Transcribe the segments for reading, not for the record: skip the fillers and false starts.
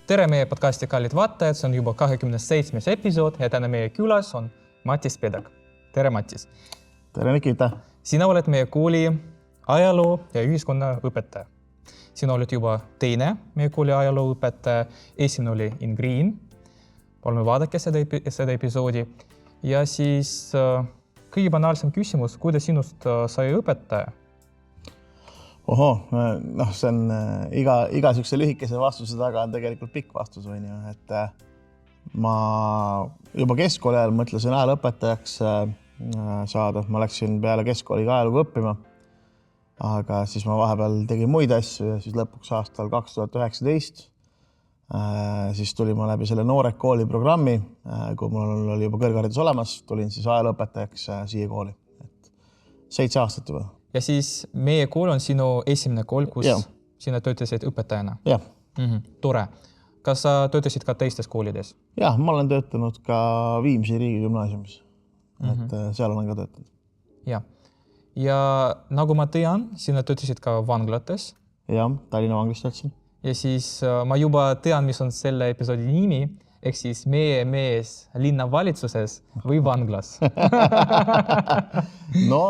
Tere meie podcasti kallid vaatajad, see on juba 27. episood ja täna meie külas on Matis Pedak. Tere Matis. Tere Nikita. Sina oled meie kooli ajaloo ja ühiskonna õpetaja. Sina oled juba teine meie kooli ajaloo õpetaja, esimene oli In Green. Palun vaadake seda episoodi. Ja siis kõige banaalsem küsimus, kuidas sinust sai õpetaja? See on iga sükse lühikese vastuse taga on tegelikult pikk vastus. Et ma juba keskkooli ajal mõtlesin ajalooõpetajaks saada. Ma läksin peale keskkooliga ajalugu õppima, aga siis ma vahepeal tegin muid asju ja siis lõpuks aastal 2019 siis tulin ma läbi selle Noorek kooli programmi, kui mul oli juba kõrgharidus olemas, tulin siis ajalooõpetajaks siia kooli. 7 aastat juba. Ja siis meie kool on sinu esimene kool, kus sina töötasid õpetajana? Jah. Tore. Kas sa töötasid ka teistes koolides? Jah, ma olen töötanud ka Viimsi riigigümnaasiumis. Et seal olen ka töötanud. Ja nagu ma tean, sina töötasid ka vanglates? Jah, Tallinna vanglas töötasin. Ja siis ma juba tean, mis on selle episoodi nimi, ehk siis meie mees linnavalitsuses või vanglas. No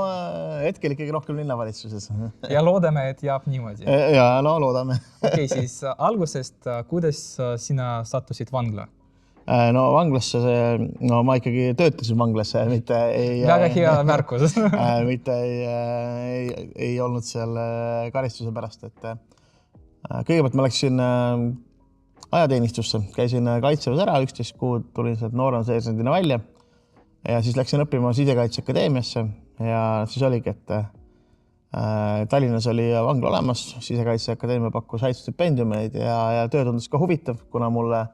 hetkel ikkagi rohkem linnavalitsuses. Ja loodame, et jääb niimoodi. Ja, loodame. Okei, siis algusest, kuidas sina sattusid vangla? No vanglasse, ma ikkagi töötasin vanglasse, mitte ei... Väga hea märkus. Mitte ei olnud seal karistuse pärast, et kõigepealt ma läksin ajateenistusse, käisin kaitseväes ära 11 kuud, tulin sealt noorena seersendina välja ja siis läksin õppima Sisekaitseakadeemiasse ja siis oligi, et Tallinnas oli vangla olemas, Sisekaitseakadeemia pakkus häid stipendiumeid ja töö tundus ka huvitav, kuna mulle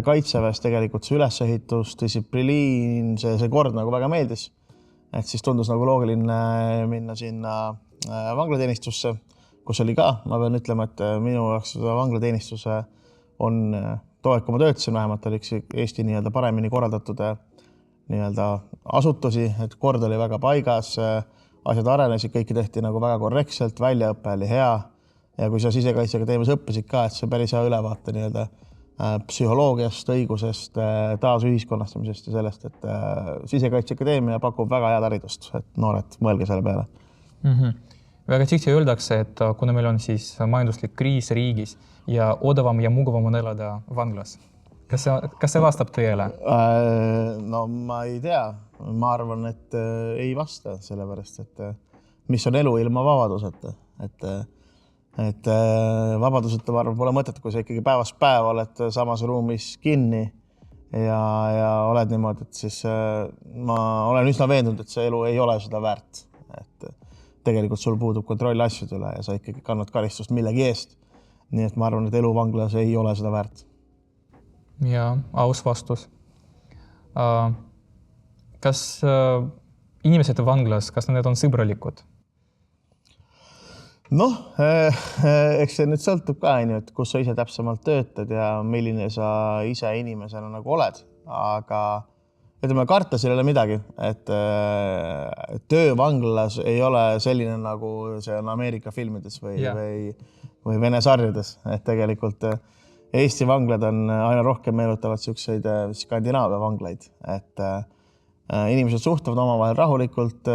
kaitseväes tegelikult see ülesehitus, distsipliin, see kord nagu väga meeldis, et siis tundus nagu loogiline minna sinna vanglateenistusse, kus oli ka, ma pean ütlema, et minu jaoks vanglateenistuse on too aeg, kui ma töötasin, vähemalt oli üks Eesti paremini korraldatud asutusi, et kord oli väga paigas, asjad arenesid, kõiki tehti nagu väga korrektselt, väljaõppe oli hea ja kui sa Sisekaitseakadeemias õppisid ka, et see päris hea ülevaate psühholoogiast, õigusest, taasühiskonnastamisest ja sellest, et Sisekaitseakadeemia pakub väga head haridust, et noored mõelge selle peale. Väga tihti öeldakse, et kuna meil on siis majanduslik kriis riigis ja odavam ja mugavam on elada vanglas. Kas see vastab tõele? No ma ei tea. Ma arvan, et ei vasta sellepärast, et mis on elu ilma vabaduseta. Et vabaduseta ma arvan, pole mõtet, kui sa ikkagi päevast päev oled samas ruumis kinni ja oled niimoodi, et siis ma olen üsna veendunud, et see elu ei ole seda väärt. Et tegelikult sul puudub kontroll asjade üle ja sa ikkagi kannad karistust millegi eest. Nii et ma arvan, et elu vanglas ei ole seda väärt. Ja, aus vastus. Kas inimesed vanglas, kas need on sõbralikud? Eks see nüüd sõltub ka, et kus sa ise täpsemalt töötad ja milline sa ise inimesena nagu oled. Aga karta seal ei ole midagi, et töö vanglas ei ole selline nagu see on Ameerika filmides või Vene sarjades. Et tegelikult Eesti vanglad on aina rohkem meelutavad selliseid Skandinaavia vanglaid. Et inimesed suhtuvad omavahel rahulikult.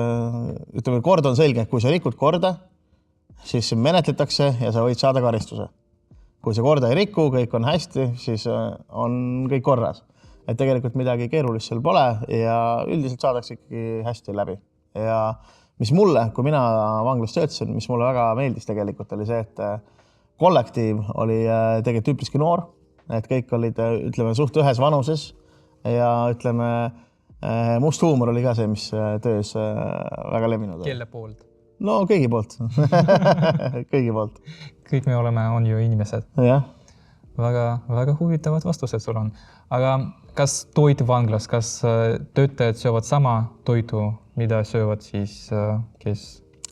Ütleme, kord on selge, et kui sa rikud korda, siis menetletakse ja sa võid saada karistuse. Kui sa korda ei riku, kõik on hästi, siis on kõik korras. Et tegelikult midagi keerulist seal pole ja üldiselt saadakse ikkagi hästi läbi. Ja mis mulle, kui mina vanglas töötasin, mis mulle väga meeldis tegelikult oli see, et kollektiiv oli tegelikult üpriski noor, et kõik olid, ütleme, suht ühes vanuses ja ütleme, must huumor oli ka see, mis töös väga levinud. Kelle poolt? No kõigi poolt. Kõigi poolt. Kõik me on ju inimesed. Jah. Väga huvitavad vastused sul on. Aga kas toit vanglas, kas töötajad söövad sama toitu, mida söövad siis kes?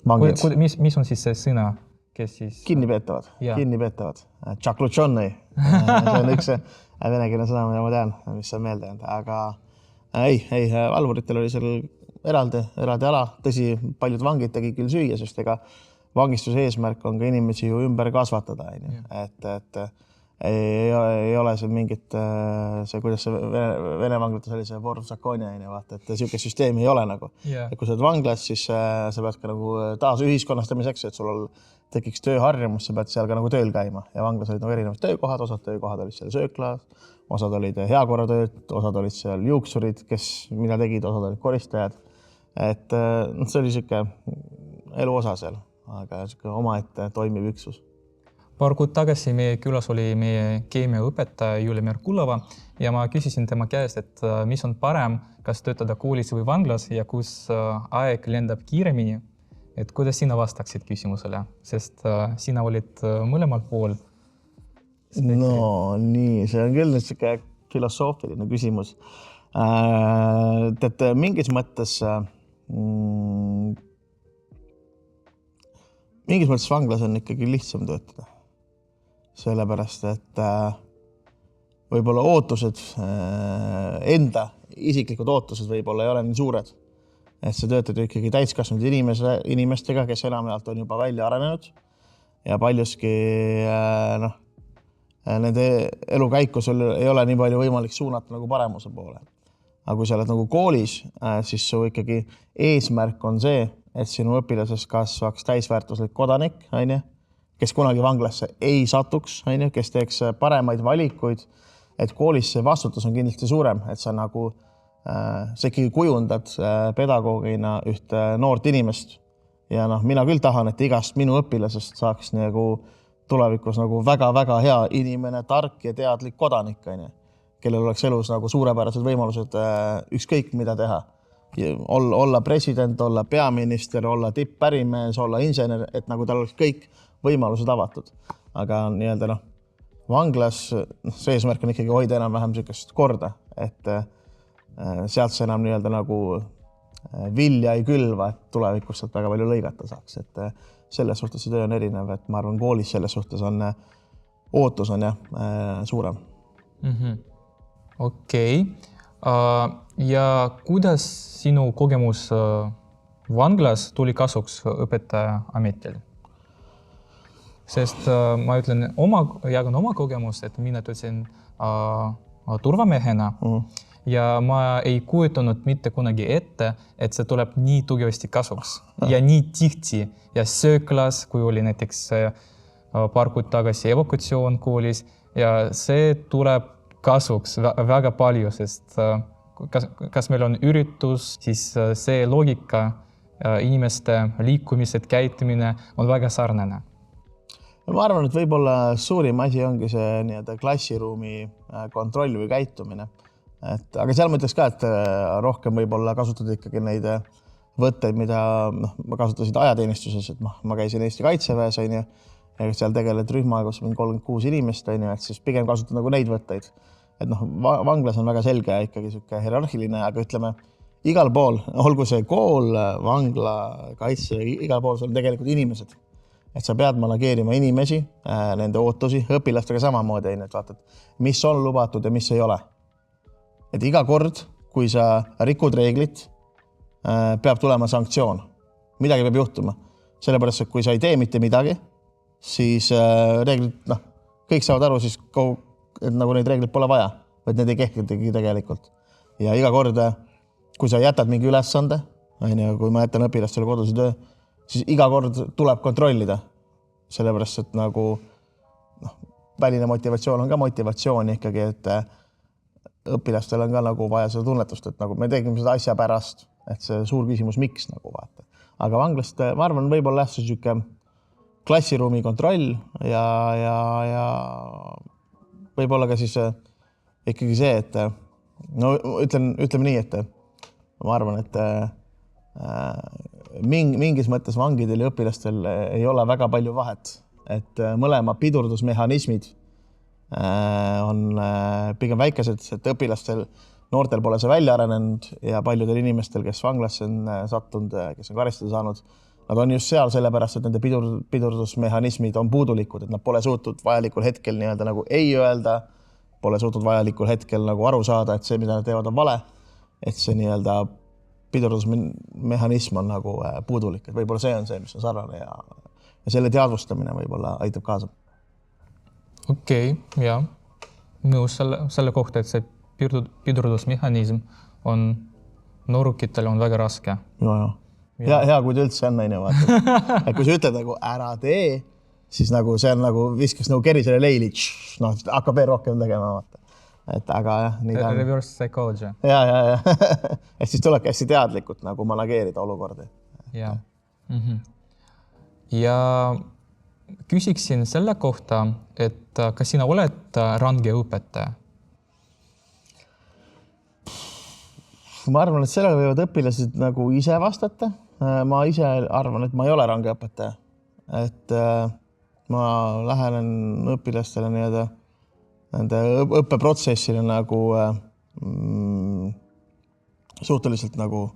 Vangid. Mis on siis see sõna? Kes siis? Kinnipeetavad. Kinnipeetavad. Tšaklutšonni. See on üks venekeelne sõna, mida ma tean, mis on meelde jäänud. Aga ei, valvuritel oli seal eraldi ala. Tõsi, paljud vangid tegi küll süüa, sest ega vangistuse eesmärk on ka inimesi ju ümber kasvatada. Et ei ole see mingit, see, kuidas see Vene vanglates oli see Vorm Zakonia, vaata, et niisugust süsteemi ei ole nagu. Yeah. Et kui sa oled vanglas, siis sa pead ka nagu taas ühiskonnastamiseks, et sul tekiks tööharjumus, sa pead seal ka nagu tööl käima ja vanglas olid nagu erinevad töökohad, osad töökohad olid seal sööklas, osad olid heakorratööd, osad olid seal juuksurid, kes mida tegid, osad olid koristajad. Et see oli niisugune elu osa seal, aga niisugune omaette toimiv üksus. Paar kuud tagasi meie külas oli meie keemiaõpetaja Julia Merkulova ja ma küsisin tema käest, et mis on parem, kas töötada koolis või vanglas ja kus aeg lendab kiiremini. Et kuidas sina vastaksid küsimusele, sest sina olid mõlemal pool? No nii, see on küll niisugune filosoofiline küsimus. Tead, mingis mõttes vanglas on ikkagi lihtsam töötada. Sellepärast, et võib-olla ootused, enda isiklikud ootused võib-olla ei ole nii suured. Et sa töötad ikkagi täiskasvanud inimestega, kes enamjaolt on juba välja arenenud ja paljuski nende elukäiku sul ei ole nii palju võimalik suunata nagu paremuse poole. Aga kui sa oled nagu koolis, siis su ikkagi eesmärk on see, et sinu õpilases kasvaks täisväärtuslik kodanik, kes kunagi vanglasse ei satuks, kes teeks paremaid valikuid, et koolis see vastutus on kindlasti suurem, et sa nagu sa ikkagi kujundad pedagoogina ühte noort inimest. Ja mina küll tahan, et igast minu õpilasest saaks nagu tulevikus nagu väga-väga hea inimene, tark ja teadlik kodanik, kellel oleks elus nagu suurepärased võimalused ükskõik mida teha. Olla president, olla peaminister, olla tipppärimees, olla insener, et nagu tal oleks kõik võimalused avatud. Aga nii-öelda vanglas see eesmärk on ikkagi hoida enam-vähem niisugust korda, et sealt see enam nii-öelda nagu vilja ei külva, et tulevikus sealt väga palju lõigata saaks. Et selles suhtes see töö on erinev, et ma arvan, koolis selles suhtes on ootus on suurem. Okei. Ja kuidas sinu kogemus vanglas tuli kasuks õpetaja ametil? Sest ma ütlen, jagan oma kogemus, et mina töötasin turvamehena ja ma ei kujutanud mitte kunagi ette, et see tuleb nii tugevasti kasuks ja nii tihti ja sööklas, kui oli näiteks paar kuud tagasi evakuatsioon koolis ja see tuleb kasuks väga palju, sest kas meil on üritus, siis see loogika, inimeste liikumised, käitumine on väga sarnane. Ma arvan, et võib-olla suurim asi ongi see nii-öelda klassiruumi kontroll või käitumine. Aga seal ma ütleks ka, et rohkem võib-olla kasutada ikkagi neid võtteid, mida ma kasutasin ajateenistuses, et ma käisin Eesti Kaitseväes, ja seal tegeled rühma, kus on 36 inimest, et siis pigem kasutada nagu neid võtteid. Et vanglas on väga selge ikkagi siuke hierarhiline, aga ütleme, igal pool, olgu see kool, vangla, kaitse, igal pool on tegelikult inimesed. Et sa pead manageerima inimesi, nende ootusi, õpilastega samamoodi, et vaatad, mis on lubatud ja mis ei ole. Et iga kord, kui sa rikud reeglit, peab tulema sanktsioon. Midagi peab juhtuma. Sellepärast, et kui sa ei tee mitte midagi, siis reeglid, kõik saavad aru, siis et nagu neid reeglid pole vaja, et need ei kehtitagi tegelikult. Ja iga kord, kui sa jätad mingi ülesande, kui ma jätan õpilastele koduse töö, siis iga kord tuleb kontrollida. Sellepärast, et nagu väline motivatsioon on ka motivatsioon ikkagi, et õpilastel on ka nagu vaja seda tunnetust, et nagu me tegime seda asja pärast, et see suur küsimus, miks nagu vaata. Aga vanglast, ma arvan, võib-olla lähtus klassiruumi kontroll ja võib-olla ka siis ikkagi see, et ütleme nii, et ma arvan, et mingis mõttes vangidel ja õpilastel ei ole väga palju vahet, et mõlema pidurdusmehhanismid on pigem väikesed, et õpilastel, noortel pole see välja arenenud ja paljudel inimestel, kes vanglasse on sattunud, kes on karistada saanud, nad on just seal sellepärast, et nende pidurdusmehhanismid on puudulikud, et nad pole suutnud vajalikul hetkel nii-öelda nagu ei öelda, pole suutnud vajalikul hetkel nagu aru saada, et see, mida nad teevad, on vale, et see nii-öelda pidurdusmehhanism on nagu puudulik, et võib-olla see on see, mis on sarnane ja selle teadvustamine võib-olla aitab kaasa. Okei, jah. Nõus selle kohta, et see pidurdusmehhanism on noorukitele on väga raske. Hea, kui ta üldse on, vaata. Et kui sa ütled nagu ära tee, siis nagu see on nagu viskas nagu kerisele leili, hakkab veel rohkem tegema, vaata. Et aga jah, nii ta on. Reverse psychology. Ja. Et siis tulebki hästi teadlikult nagu manageerida olukordi. Ja. Ja küsiksin selle kohta, et kas sina oled range õpetaja? Ma arvan, et sellele võivad õpilased nagu ise vastata. Ma ise arvan, et ma ei ole range õpetaja. Et ma lähenen õpilastele nende õppeprotsessile nagu suhteliselt nagu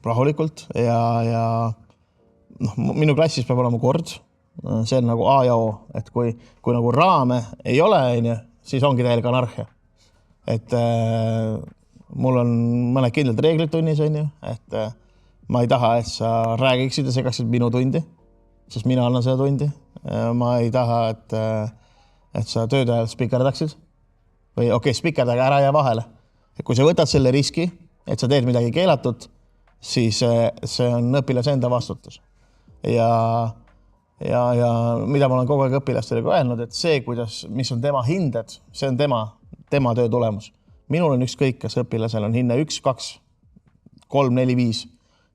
rahulikult ja minu klassis peab olema kord. See on nagu A ja O, et kui nagu raame ei ole, siis ongi täielik anarhia. Et mul on mõned kindlad reeglid tunnis, et ma ei taha, et sa räägiksid ja segaksid minu tundi, sest mina annan seda tundi. Ma ei taha, et sa tööde ajal spikerdaksid või spikerdage ära ja vahele. Et kui sa võtad selle riski, et sa teed midagi keelatud, siis see on õpilase enda vastutus. Ja mida ma olen kogu aeg õpilastele öelnud, et see, mis on tema hinded, see on tema töö tulemus. Minul on ükskõik, kas õpilasel on hinne 1, 2, 3, 4, 5.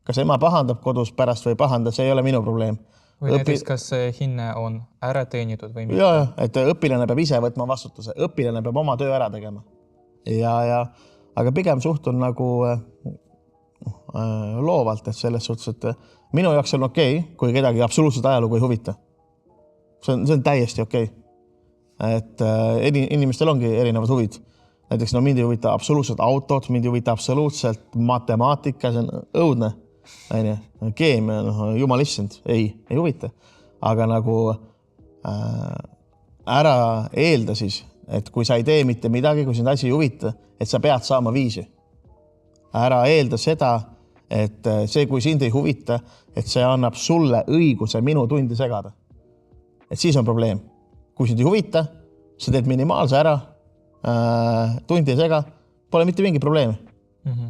Kas ema pahandab kodus pärast või pahanda, see ei ole minu probleem. Või näiteks, kas see hinne on ära teenitud või mitte? Ja, et õpilane peab ise võtma vastutuse. Õpilane peab oma töö ära tegema. Aga pigem suhtun nagu loovalt, et selles suhtes, et minu jaoks on okei, kui kedagi absoluutselt ajalugu ei huvita. See on täiesti okei. Et inimestel ongi erinevad huvid. Näiteks mind ei huvita absoluutselt autod, mind ei huvita absoluutselt matemaatika, see on õudne. Keemia, jumal issand, ei huvita. Aga nagu ära eelda siis, et kui sa ei tee mitte midagi, kui sind asi ei huvita, et sa pead saama 5. Ära eelda seda, et see, kui sind ei huvita, et see annab sulle õiguse minu tundi segada. Et siis on probleem. Kui sind ei huvita, sa teed minimaalse ära, tundi ei sega, pole mitte mingi probleemi.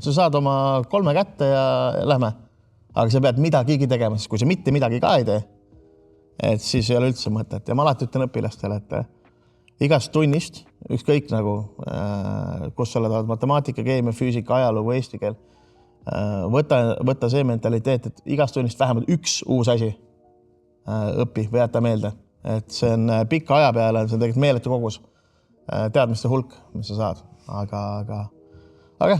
Sa saad oma 3 kätte ja lähme. Aga sa pead midagigi tegema, sest kui sa mitte midagi ka ei tee, et siis ei ole üldse mõtet. Ja ma alati ütlen õpilastele, et igast tunnist, ükskõik nagu, kus sa oled matemaatika, keemia, füüsika, ajalugu, eesti keel, võta see mentaliteet, et igast tunnist vähemalt 1 uus asi õpi või jäta meelde. Et see on pika aja peale, see on tegelikult meeletu kogus teadmiste hulk, mis sa saad. Aga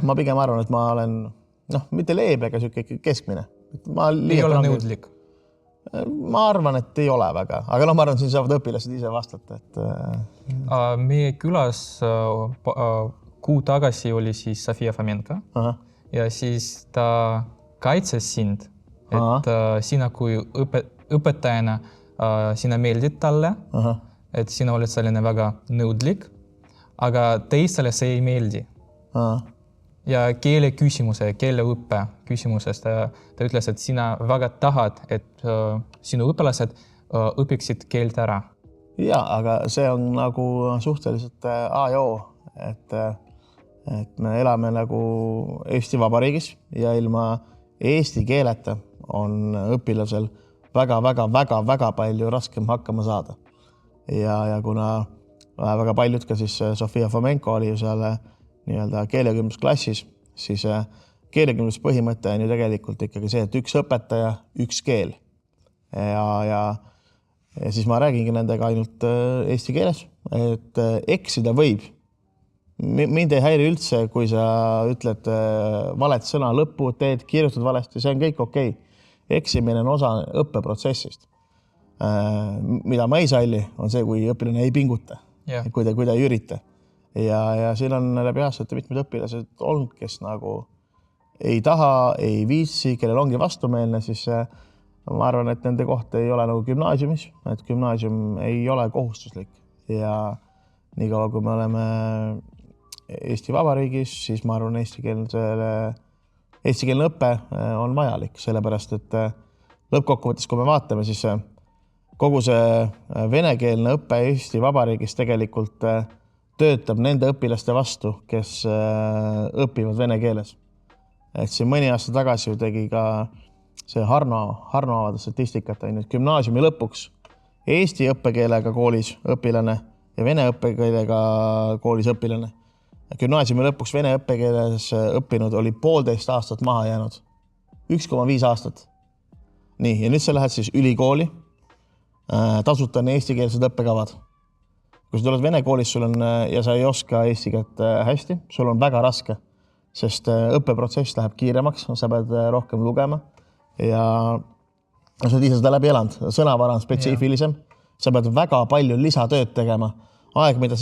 ma pigem arvan, et ma olen mitte leebe, aga keskmine. Ei ole nõudlik? Ma arvan, et ei ole väga. Aga ma arvan, siin saavad õpilased ise vastata. Meie külas kuu tagasi oli siis Sofia Fomenko. Ja siis ta kaitses sind, et sina kui õpetajana sina meeldid talle, et sina oled selline väga nõudlik, aga teistele see ei meeldi. Ja keele küsimuse, keeleõppe küsimusest ta ütles, et sina väga tahad, et sinu õpilased õpiksid keelt ära. Ja, aga see on nagu suhteliselt A ja O, et me elame nagu Eesti Vabariigis ja ilma eesti keeleta on õpilasel väga palju raskem hakkama saada. Ja kuna väga paljud ka siis Sofia Fomenko oli ju seal nii-öelda keelekümblusklassis, siis keelekümbluspõhimõte on ju tegelikult ikkagi see, et 1 õpetaja, 1 keel. Ja siis ma räägingi nendega ainult eesti keeles, et eksida võib. Mind ei häiri üldse, kui sa ütled valet sõna lõppu, teed, kirjutad valesti, see on kõik okei. Eksimine on osa õppeprotsessist. Mida ma ei salli, on see, kui õpilane ei pinguta, kui ta ei ürita. Ja siin on läbi aastate mitmed õpilased olnud, kes nagu ei taha, ei viitsi, kellel ongi vastumeelne, siis ma arvan, et nende koht ei ole nagu gümnaasiumis, et gümnaasium ei ole kohustuslik. Ja nii kaua, kui me oleme Eesti Vabariigis, siis ma arvan, eestikeelne õpe on vajalik, sellepärast, et lõppkokkuvõttes, kui me vaatame, siis kogu see venekeelne õpe Eesti Vabariigis tegelikult töötab nende õpilaste vastu, kes õpivad vene keeles. Et siin mõni aasta tagasi ju tegi ka see Harno avada statistikat, gümnaasiumi lõpuks Eesti õppekeelega koolis õpilane ja vene õppekeelega koolis õpilane. Gümnaasiumi lõpuks vene õppekeeles õppinud oli 1,5 aastat maha jäänud. 1,5 aastat. Nii, ja nüüd sa lähed siis ülikooli, tasuta on eestikeelsed õppekavad. Kui sa tuled vene koolis ja sa ei oska eesti keelt hästi, sul on väga raske, sest õppeprotsess läheb kiiremaks, sa pead rohkem lugema ja sa oled ise seda läbi elanud, sõnavara on spetsiifilisem, sa pead väga palju lisatööd tegema. Aeg, millal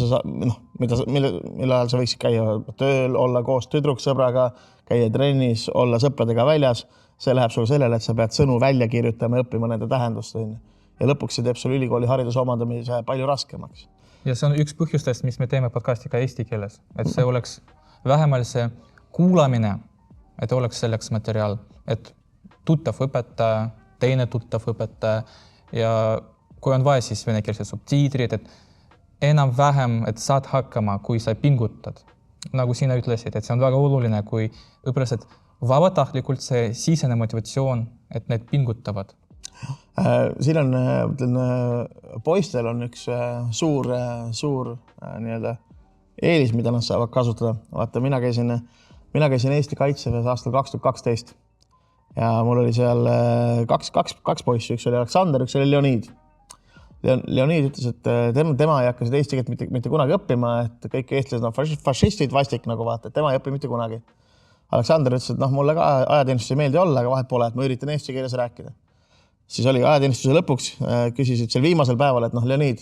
sa võiksid käia tööl, olla koos tüdruksõbraga, käia trennis, olla sõpradega väljas, see läheb sul sellele, et sa pead sõnu välja kirjutama ja õppima nende tähendust. Ja lõpuks see teeb sul ülikooli hariduse omandamise palju raskemaks. Ja see on üks põhjustest, mis me teeme podcasti ka eesti keeles, et see oleks vähemalt see kuulamine, et oleks selleks materjal, et tuttav õpetaja, teine tuttav õpetaja ja kui on vaja siis venekeelsed subtiitrid, et enam-vähem, et saad hakkama, kui sa pingutad. Nagu sina ütlesid, et see on väga oluline, kui õpilased vabatahtlikult see sisene motivatsioon, et need pingutavad. Siin on, poistel on üks suur eelis, mida nad saavad kasutada. Vaata, mina käisin Eesti Kaitseväes aastal 2012 ja mul oli seal kaks poissi, üks oli Aleksander, üks oli Leonid. Leonid ütles, et tema ei hakka seda eesti keelt mitte kunagi õppima, et kõik eestlased on fašistid vastik, nagu vaata, et tema ei õpi mitte kunagi. Aleksander ütles, et mulle ka ajateenistus ei meeldi olla, aga vahet pole, et ma üritan eesti keeles rääkida. Siis oli ajateenistuse lõpuks, küsisid seal viimasel päeval, et Leonid,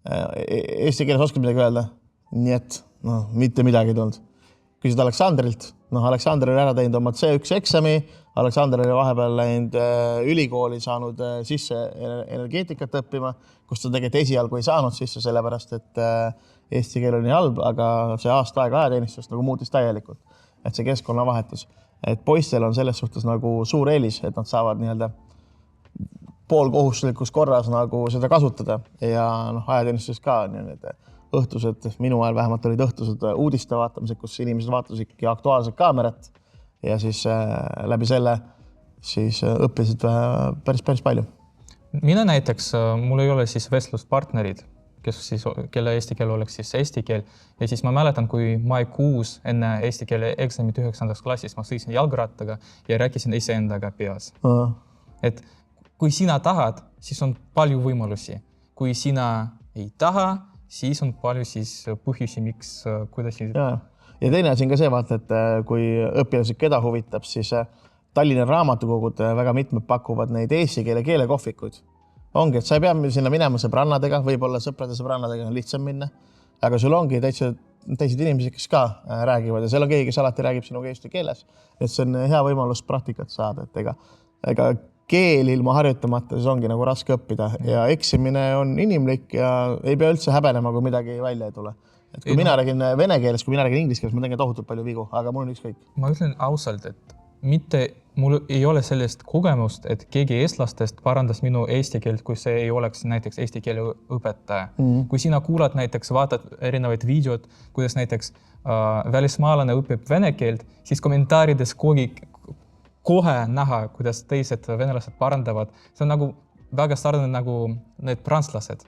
eesti keeles oskab midagi öelda? Nii et mitte midagi ei tulnud. Küsid Aleksandrilt, Aleksander oli ära teinud oma C1 eksami, Aleksander oli vahepeal läinud ülikooli saanud sisse energeetikat õppima, kus ta tegelikult esialgu ei saanud sisse, sellepärast, et eesti keel oli nii halb, aga see aasta aega ajateenistust nagu muutis täielikult, et see keskkonnavahetus. Et poistel on selles suhtes nagu suur eelis, et nad saavad nii-öelda poolkohustuslikus korras nagu seda kasutada ja ajateenistus ka nii-öelda õhtused, minu ajal vähemalt olid õhtused uudiste vaatamised, kus inimesed vaatasidki aktuaalset kaamerat ja siis läbi selle siis õppisid päris palju. Mina näiteks, mul ei ole siis vestluspartnerid, kelle eesti keel oleks siis eesti keel ja siis ma mäletan, kui maikuus enne eesti keele eksamit 9. klassis ma sõitsin jalgrattaga ja rääkisin iseendaga peas. Et kui sina tahad, siis on palju võimalusi. Kui sina ei taha, siis on palju põhjusi, miks, kuidas siis... Ja teine asi on ka see, vaata, et kui õpilased keda huvitab, siis Tallinna raamatukogud väga mitmed pakuvad neid eesti keele keelekohvikuid. Ongi, et sa ei pea sinna minema sõbrannadega, võib-olla sõprade sõbrannadega on lihtsam minna, aga sul ongi teised inimesed, kes ka räägivad ja seal on keegi, kes alati räägib sinuga eesti keeles. Et see on hea võimalus praktikat saada, et ega keel ilma harjutamata, siis ongi nagu raske õppida ja eksimine on inimlik ja ei pea üldse häbenema, kui midagi välja ei tule. Et kui mina räägin vene keeles, kui mina räägin inglise keeles, ma teen tohutult palju vigu, aga mul on ükskõik. Ma ütlen ausalt, et mul ei ole sellist kogemust, et keegi eestlastest parandas minu eesti keelt, kui see ei oleks näiteks eesti keele õpetaja. Kui sina kuulad näiteks, vaatad erinevaid videod, kuidas näiteks välismaalane õpib vene keelt, siis kommentaarides kohe näha, kuidas teised venelased parandavad. See on nagu väga sarnane nagu need prantslased.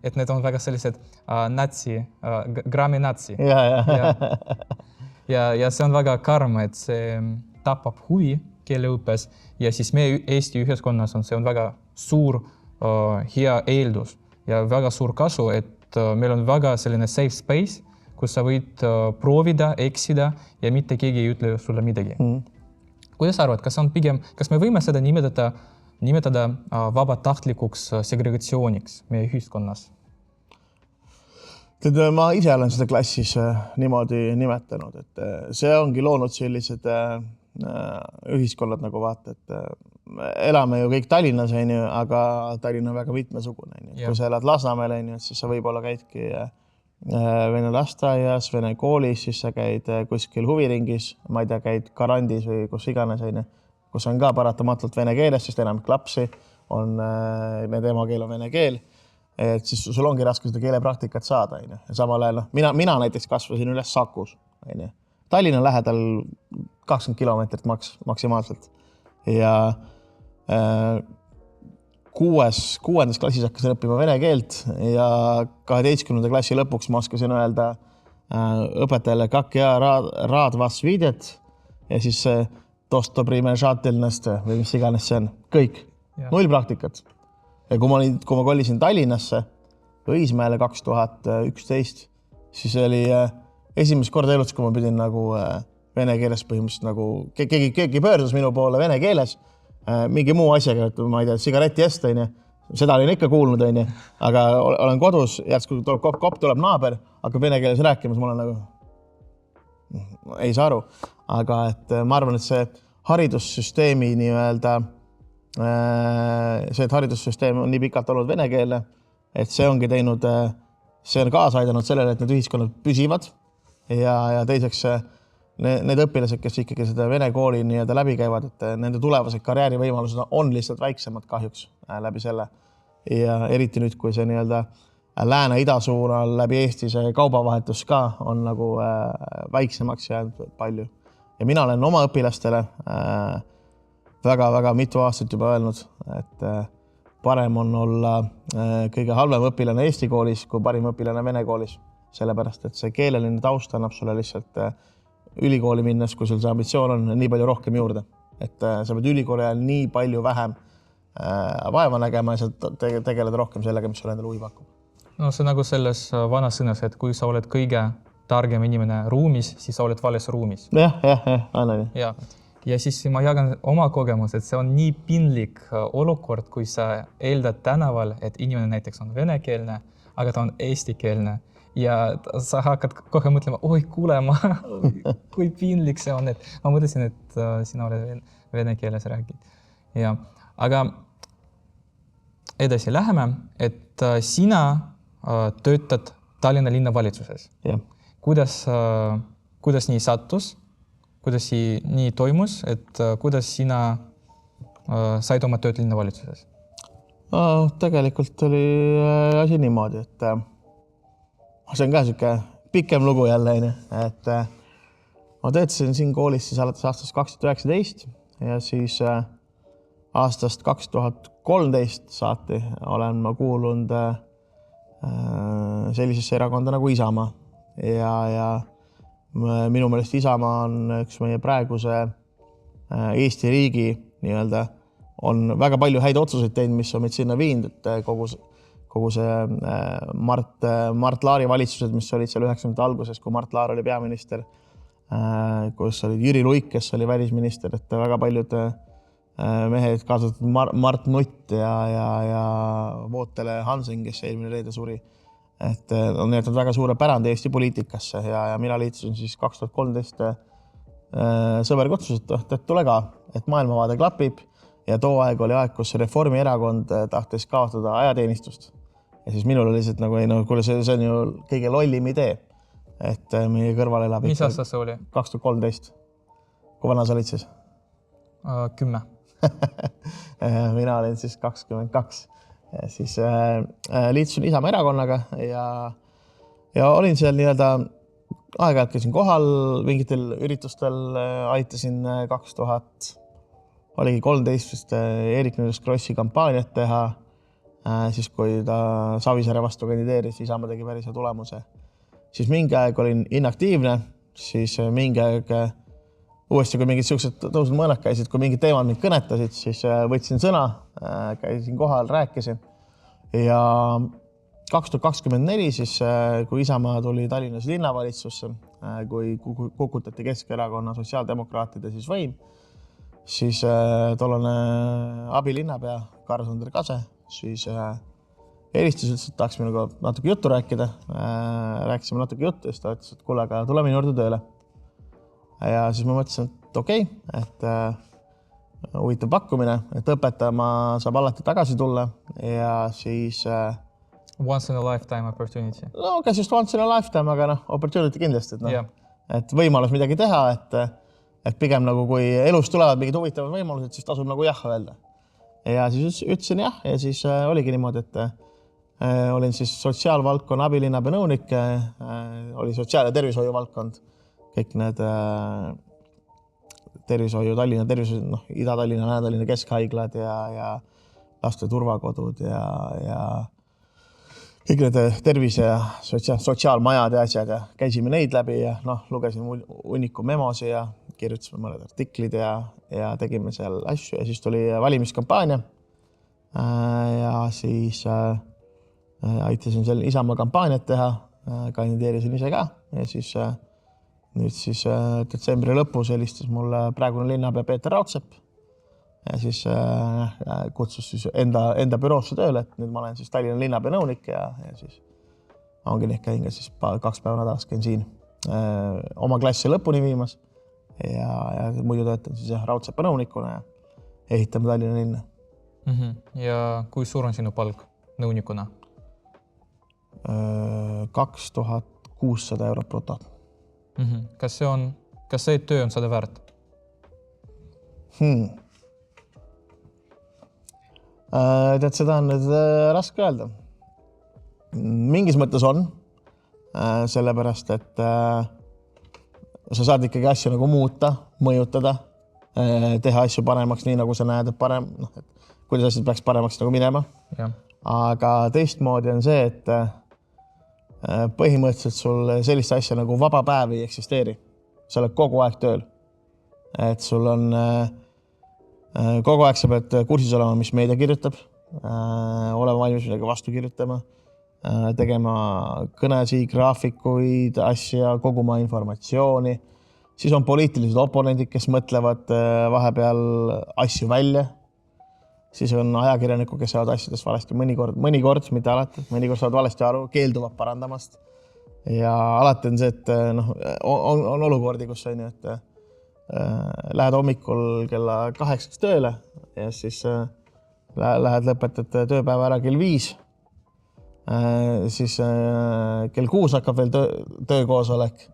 Et need on väga sellised gramminatsi. Ja see on väga karm, et see tapab huvi keeleõppes ja siis meie Eesti ühiskonnas see on väga suur hea eeldus ja väga suur kasu, et meil on väga selline safe space, kus sa võid proovida, eksida ja mitte keegi ei ütle sulle midagi. Kuidas arvad, kas me võime seda nimetada vabatahtlikuks segregatsiooniks meie ühiskonnas? Ma ise olen seda klassis niimoodi nimetanud, et see ongi loonud sellised ühiskonnad nagu vaata, et elame ju kõik Tallinnas, aga Tallinn on väga mitmesugune. Kui sa elad Lasnamäel, siis sa võib-olla käidki vene lasteaias, vene koolis, siis sa käid kuskil huviringis, ma ei tea, käid Garandis või kus iganes, kus on ka paratamatult vene keeles, sest enamik lapsi on nende emakeel on vene keel, et siis sul ongi raske seda keelepraktikat saada. Ja samal ajal, mina näiteks kasvasin üles Sakus. Tallinna lähedal 20 kilomeetrit maksimaalselt. Ja 6. klassis hakkasin õppima vene keelt ja 12. klassi lõpuks ma oskasin öelda õpetajale kak ja raad vas videt ja siis dostoprimär žatelnest või mis iganes see on. Kõik. 0 praktikat. Ja kui ma kollisin Tallinnasse Õismäele 2011, siis oli esimest korda elus, kui ma pidin nagu vene keeles põhimõtteliselt nagu keegi pöördus minu poole vene keeles mingi muu asjaga, et ma ei tea, sigareti eest, seda olin ikka kuulnud, aga olen kodus, järsku kopp tuleb naaber, hakkab vene keeles rääkimas, ma olen nagu ei saa aru, aga et ma arvan, et see haridussüsteemi nii-öelda see, et haridussüsteem on nii pikalt olnud vene keele, et see ongi teinud, see on kaasa aidanud sellele, et need ühiskonnad püsivad ja teiseks need õpilased, kes ikkagi seda vene kooli nii-öelda läbi käivad, et nende tulevased karjäärivõimalused on lihtsalt väiksemad kahjuks läbi selle. Ja eriti nüüd, kui see nii-öelda lääne-ida suunal läbi Eesti see kaubavahetus ka on nagu väiksemaks jäänud palju. Ja mina olen oma õpilastele väga-väga mitu aastat juba öelnud, et parem on olla kõige halvem õpilane Eesti koolis kui parim õpilane vene koolis. Sellepärast, et see keeleline taust annab sulle lihtsalt ülikooli minnes, kui sul see ambitsioon on nii palju rohkem juurde. Et sa pead ülikooli ajal nii palju vähem vaeva nägema ja sa tegeled rohkem sellega, mis sulle endale huvi pakub. No see nagu selles vanas sõnas, et kui sa oled kõige targem inimene ruumis, siis sa oled vales ruumis. Jah. Ja siis ma jagan oma kogemus, et see on nii pinlik olukord, kui sa eeldad tänaval, et inimene näiteks on venekeelne, aga ta on eestikeelne. Ja sa hakkad kohe mõtlema, oi kuule, kui pinlik see on, et ma mõtlesin, et sina oled vene keeles räägid. Ja, aga edasi läheme, et sina töötad Tallinna linnavalitsuses. Yeah. Kuidas nii sattus, kuidas nii toimus, et kuidas sina said oma tööd linnavalitsuses? Tegelikult oli asi niimoodi, et see on ka siuke pikem lugu jälle, et ma töötasin siin koolis siis alates aastast 2019 ja siis aastast 2013 saati olen ma kuulunud sellisesse erakonda nagu Isamaa ja minu meelest Isamaa on üks meie praeguse Eesti riigi nii-öelda on väga palju häid otsuseid teinud, mis on meid sinna viinud, et kogu see Mart Laari valitsused, mis olid seal 90. alguses, kui Mart Laar oli peaminister, kus oli Jüri Luik, kes oli välisminister, et väga paljud mehed kaasatud Mart Nutt ja Vootele Hansen, kes eelmine reede suri, et on jätnud väga suure pärandi Eesti poliitikasse ja mina liitusin siis 2013 sõber kutsus, et tule ka, et maailmavaade klapib ja too aeg oli aeg, kus Reformierakond tahtis kaotada ajateenistust. Ja siis minul oli lihtsalt nagu, kuule, see on ju kõige lollim idee, et meie kõrval elab. Mis aastas see oli? 2013. Kui vana sa olid siis? 10. Mina olin siis 22. Ja siis liitusin Isamaa erakonnaga ja olin seal nii-öelda aeg-ajalt käisin kohal, mingitel üritustel aitasin 2000, oligi 13 Eerik Niiles Krossi kampaaniat teha, siis kui ta Savisaare vastu kandideeris, Isamaa tegi päris hea tulemuse. Siis mingi aeg olin inaktiivne, siis mingi aeg uuesti, kui mingid siuksed tõusnud mõned käisid, kui mingid teemad mind kõnetasid, siis võtsin sõna, käisin kohal, rääkisin. Ja 2024, siis kui Isamaa tuli Tallinnas linnavalitsusse, kui kukutati Keskerakonna sotsiaaldemokraatide siis võim, siis tollane abilinnapea Karl-Sander Kase siis helistas, ütles, et tahaks minuga natuke juttu rääkida. Rääkisime natuke juttu ja siis ta ütles, et kuule, aga tule minu juurde tööle. Ja siis ma mõtlesin, et okei, et huvitav pakkumine, et õpetama saab alati tagasi tulla ja siis Once in a lifetime opportunity. No, kes just once in a lifetime, aga opportunity kindlasti, Yeah. et võimalus midagi teha, et pigem nagu kui elus tulevad mingid huvitavad võimalused, siis tasub nagu jah öelda. ja siis ütlesin jah ja siis oligi niimoodi, et olin siis sotsiaalvaldkonna abilinnapea nõunik, oli sotsiaal- ja tervishoiuvaldkond, kõik need tervishoiu, Tallinna tervishoiu, Ida-Tallinna, Lääne-Tallinna keskhaiglad ja laste turvakodud ja kõik need tervise ja sotsiaalmajad ja asjad ja käisime neid läbi ja lugesin hunniku memosi ja kirjutasime mõned artiklid ja tegime seal asju ja siis tuli valimiskampaania ja siis aitasin seal Isamaa kampaaniat teha, kandideerisin ise ka ja siis nüüd siis detsembri lõpus helistas mulle praegune linnapea Peeter Raudsepp ja siis kutsus siis enda büroosse tööle, et nüüd ma olen siis Tallinna linnapea nõunik ja siis ongi nii, käin ka siis 2 päeva nädalas käin siin oma klassi lõpuni viimas ja muidu töötan siis Raudsepa nõunikuna ja ehitame Tallinna linna. Ja kui suur on sinu palk nõunikuna? 2600 eurot bruto. Kas see töö on seda väärt? Tead, seda on nüüd raske öelda. Mingis mõttes on, sellepärast, et sa saad ikkagi asju nagu muuta, mõjutada, teha asju paremaks nii, nagu sa näed, et parem, et kuidas asjad peaks paremaks nagu minema. Ja. Aga teistmoodi on see, et põhimõtteliselt sul sellist asja nagu vaba päev ei eksisteeri. Sa oled kogu aeg tööl. Et sul on kogu aeg sa pead kursis olema, mis meedia kirjutab, olema valmis midagi vastu kirjutama, tegema kõnesi, graafikuid, asja, koguma informatsiooni. Siis on poliitilised oponendid, kes mõtlevad vahepeal asju välja. Siis on ajakirjanikud, kes saavad asjadest valesti mõnikord, mitte alati, mõnikord saavad valesti aru, keelduvad parandamast. Ja alati on see, et on olukordi, kus on ju, et lähed hommikul kella 8 tööle ja siis lähed lõpetad tööpäeva ära kell 5. Siis kell 6 hakkab veel töökoosolek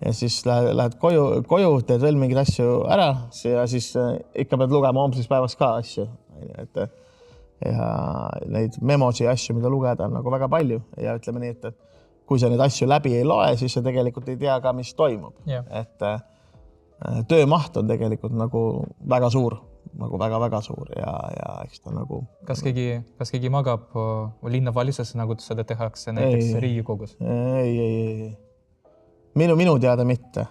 ja siis lähed koju, teed veel mingeid asju ära ja siis ikka pead lugema homses päevas ka asju. Ja neid memosi ja asju, mida lugeda on nagu väga palju ja ütleme nii, et kui sa neid asju läbi ei loe, siis sa tegelikult ei tea ka, mis toimub. Yeah. Et töömaht on tegelikult nagu väga suur, nagu väga-väga suur ja eks ta nagu... Kas keegi magab linnavalitsuses, nagu seda tehakse näiteks Riigikogus? Ei. Minu teada mitte,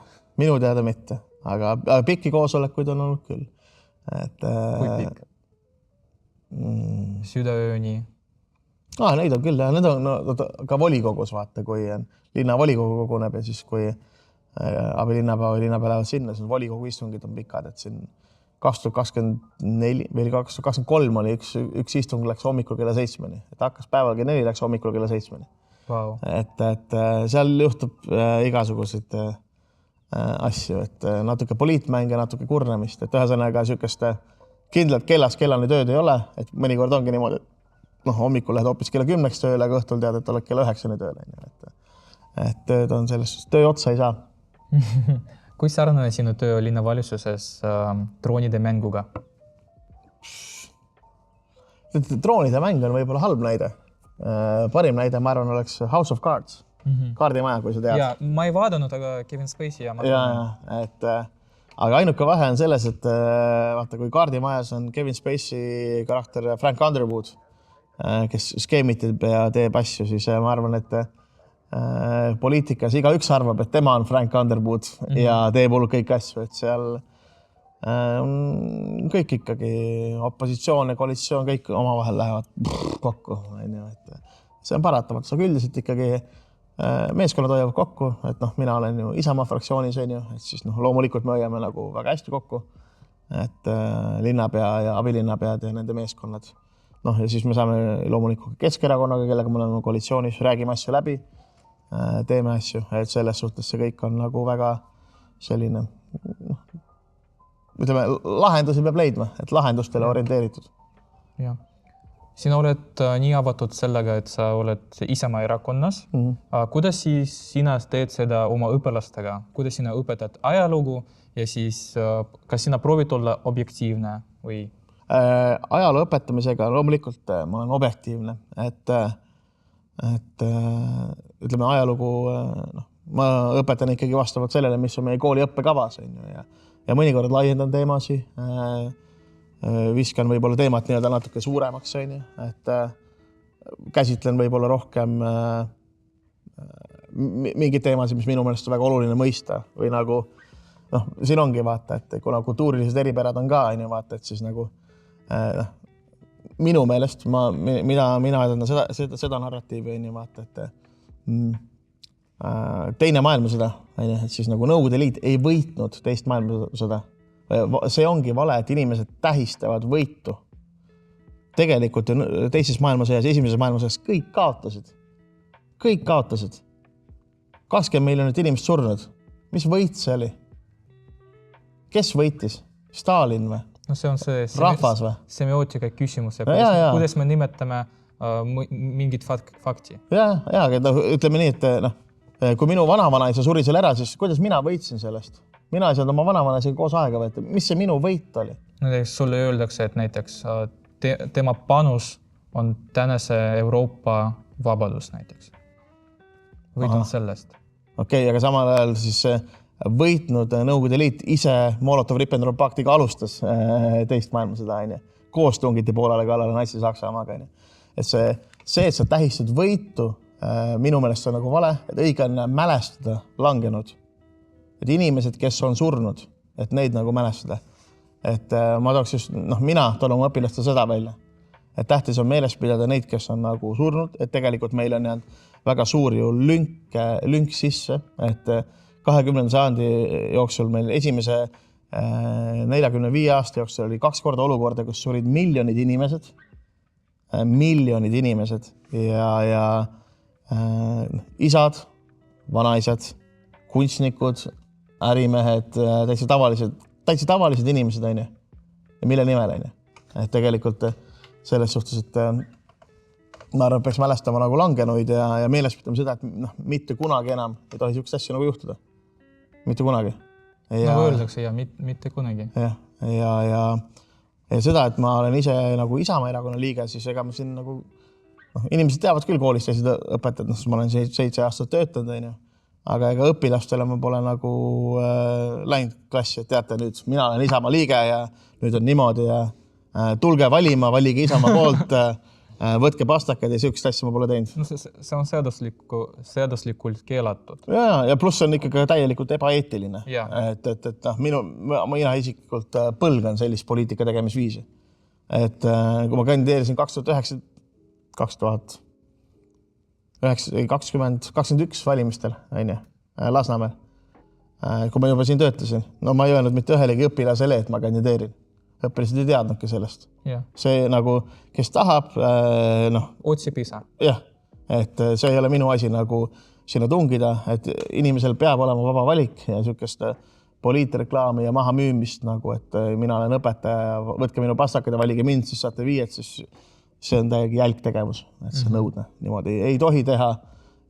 aga pikki koosolekuid on olnud küll. Kui pikk? Südaööni? Neid on küll, need on ka volikogus vaata, kui linna volikogu koguneb ja siis kui abilinnapea või linnapea lähevad sinna, siis volikogu istungid on pikad, et siin 2024 või 2023 oli üks istung läks hommikul kella 7-ni, et hakkas päeval kell 4, läks hommikul kella 7-ni. Wow. Et seal juhtub igasuguseid asju, et natuke poliitmänge, natuke kurnamist, et ühesõnaga sükest kindlalt kellani tööd ei ole, et mõnikord ongi niimoodi, et hommikul lähed hoopis kella 10 tööle, aga õhtul tead, et oled kella 9 tööle. Et tööd on sellest, töö otsa ei saa. Kui sarnane sinu töö linnavalitsuses droonide mänguga? Droonide mäng on võib-olla halb näide. Parim näide, ma arvan, oleks House of Cards. Kaardimaja, kui sa tead. Ja, ma ei vaadanud, aga Kevin Spacey aga ainuke vahe on selles, et vaata, kui kaardimajas on Kevin Spacey karakter Frank Underwood, kes skeemitab ja teeb asju, siis ma arvan, et poliitikas igaüks arvab, et tema on Frank Underwood ja teeb hullu kõik asju, et seal kõik ikkagi opositsioon ja koalitsioon, kõik omavahel lähevad kokku. See on paratamatus, aga üldiselt ikkagi meeskonnad hoiavad kokku, et mina olen ju Isamaa fraktsioonis, et siis loomulikult me hoiame nagu väga hästi kokku, et linnapea ja abilinnapead ja nende meeskonnad. Ja siis me saame loomulikult Keskerakonnaga, kellega me oleme koalitsioonis, räägime asju läbi, teeme asju, et selles suhtes see kõik on nagu väga selline, ütleme, lahendusi peab leidma, et lahendustele orienteeritud. Ja. Sina oled nii avatud sellega, et sa oled Isamaa erakonnas. Kuidas siis sina teed seda oma õpilastega? Kuidas sina õpetad ajalugu ja siis kas sina proovid olla objektiivne või? ajaloo õpetamisega loomulikult ma olen objektiivne, et ütleme ajalugu, ma õpetan ikkagi vastavalt sellele, mis on meie kooli õppekavas ja mõnikord laiendan teemasi, viskan võib-olla teemat nii-öelda natuke suuremaks, et käsitlen võib-olla rohkem mingid teemasid, mis minu meelest on väga oluline mõista või nagu siin ongi vaata, et kuna kultuurilised eripärad on ka, vaata, et siis nagu minu meelest mina edendan seda narratiivi, vaata, et teine maailmasõda, et siis nagu Nõukogude Liit ei võitnud teist maailmasõda. See ongi vale, et inimesed tähistavad võitu. Tegelikult teises maailmasõjas, esimeses maailmasõjas kõik kaotasid. Kõik kaotasid. 20 miljonit inimest surnud. Mis võit see oli? Kes võitis? Stalin või? No see on see rahvas või? Semiootika küsimus. Kuidas me nimetame mingit fakti? Aga ütleme nii, et kui minu vanavanaisa suri seal ära, siis kuidas mina võitsin sellest? Mina ei saanud oma vanavanaisega koos aega võtta. Mis see minu võit oli? Näiteks sulle öeldakse, et näiteks tema panus on tänase Euroopa vabadus näiteks. Võit on sellest. Okei, aga samal ajal siis võitnud Nõukogude Liit ise Molotov-Ribbentropi paktiga alustas teist maailmasõda, koos tungiti Poolale kallale Natsi-Saksamaaga. Et see, et sa tähistad võitu, minu meelest on nagu vale, et õige on mälestada langenud. Et inimesed, kes on surnud, et neid nagu mälestada. Et ma tooks just, mina toon oma õpilaste seda välja. Et tähtis on meeles pidada neid, kes on nagu surnud, et tegelikult meil on jäänud väga suur ju lünk sisse, et 20. sajandi jooksul meil esimese 45 aasta jooksul oli 2 korda olukorda, kus surid miljonid inimesed ja isad, vanaisad, kunstnikud, ärimehed, täitsa tavalised inimesed, ja mille nimel, et tegelikult selles suhtes, et ma arvan, peaks mälestama nagu langenuid ja meeles pidama seda, et mitte kunagi enam ei tohi niisugust asja nagu juhtuda. Mitte kunagi. Nagu öeldakse, mitte kunagi. Ja seda, et ma olen ise nagu Isamaa erakonna liige, siis ega ma siin nagu inimesed teavad küll koolist ja seda õpetajad, ma olen 7 aastat töötanud, aga ega õpilastele ma pole nagu läinud klassi, et teate nüüd, mina olen Isamaa liige ja nüüd on niimoodi ja tulge valima, valige Isamaa poolt, võtke pastakad ja sellist asja ma pole teinud. No see on seaduslikult keelatud. Ja pluss on ikkagi täielikult ebaeetiline. Et mina isiklikult põlgan sellist poliitika tegemisviisi. Et kui ma kandideerisin 2021 valimistel, Lasnamäel, kui ma juba siin töötasin, ma ei öelnud mitte ühelegi õpilasele, et ma kandideerin. Õpilased ei teadnudki sellest. See nagu, kes tahab, otsib isa. Jah, et see ei ole minu asi nagu sinna tungida, et inimesel peab olema vaba valik ja niisugust poliitreklaami ja maha müümist nagu, et mina olen õpetaja, võtke minu pastakad ja valige mind, siis saate 5, siis see on täiegi jälgtegevus, et see nõudne. Niimoodi ei tohi teha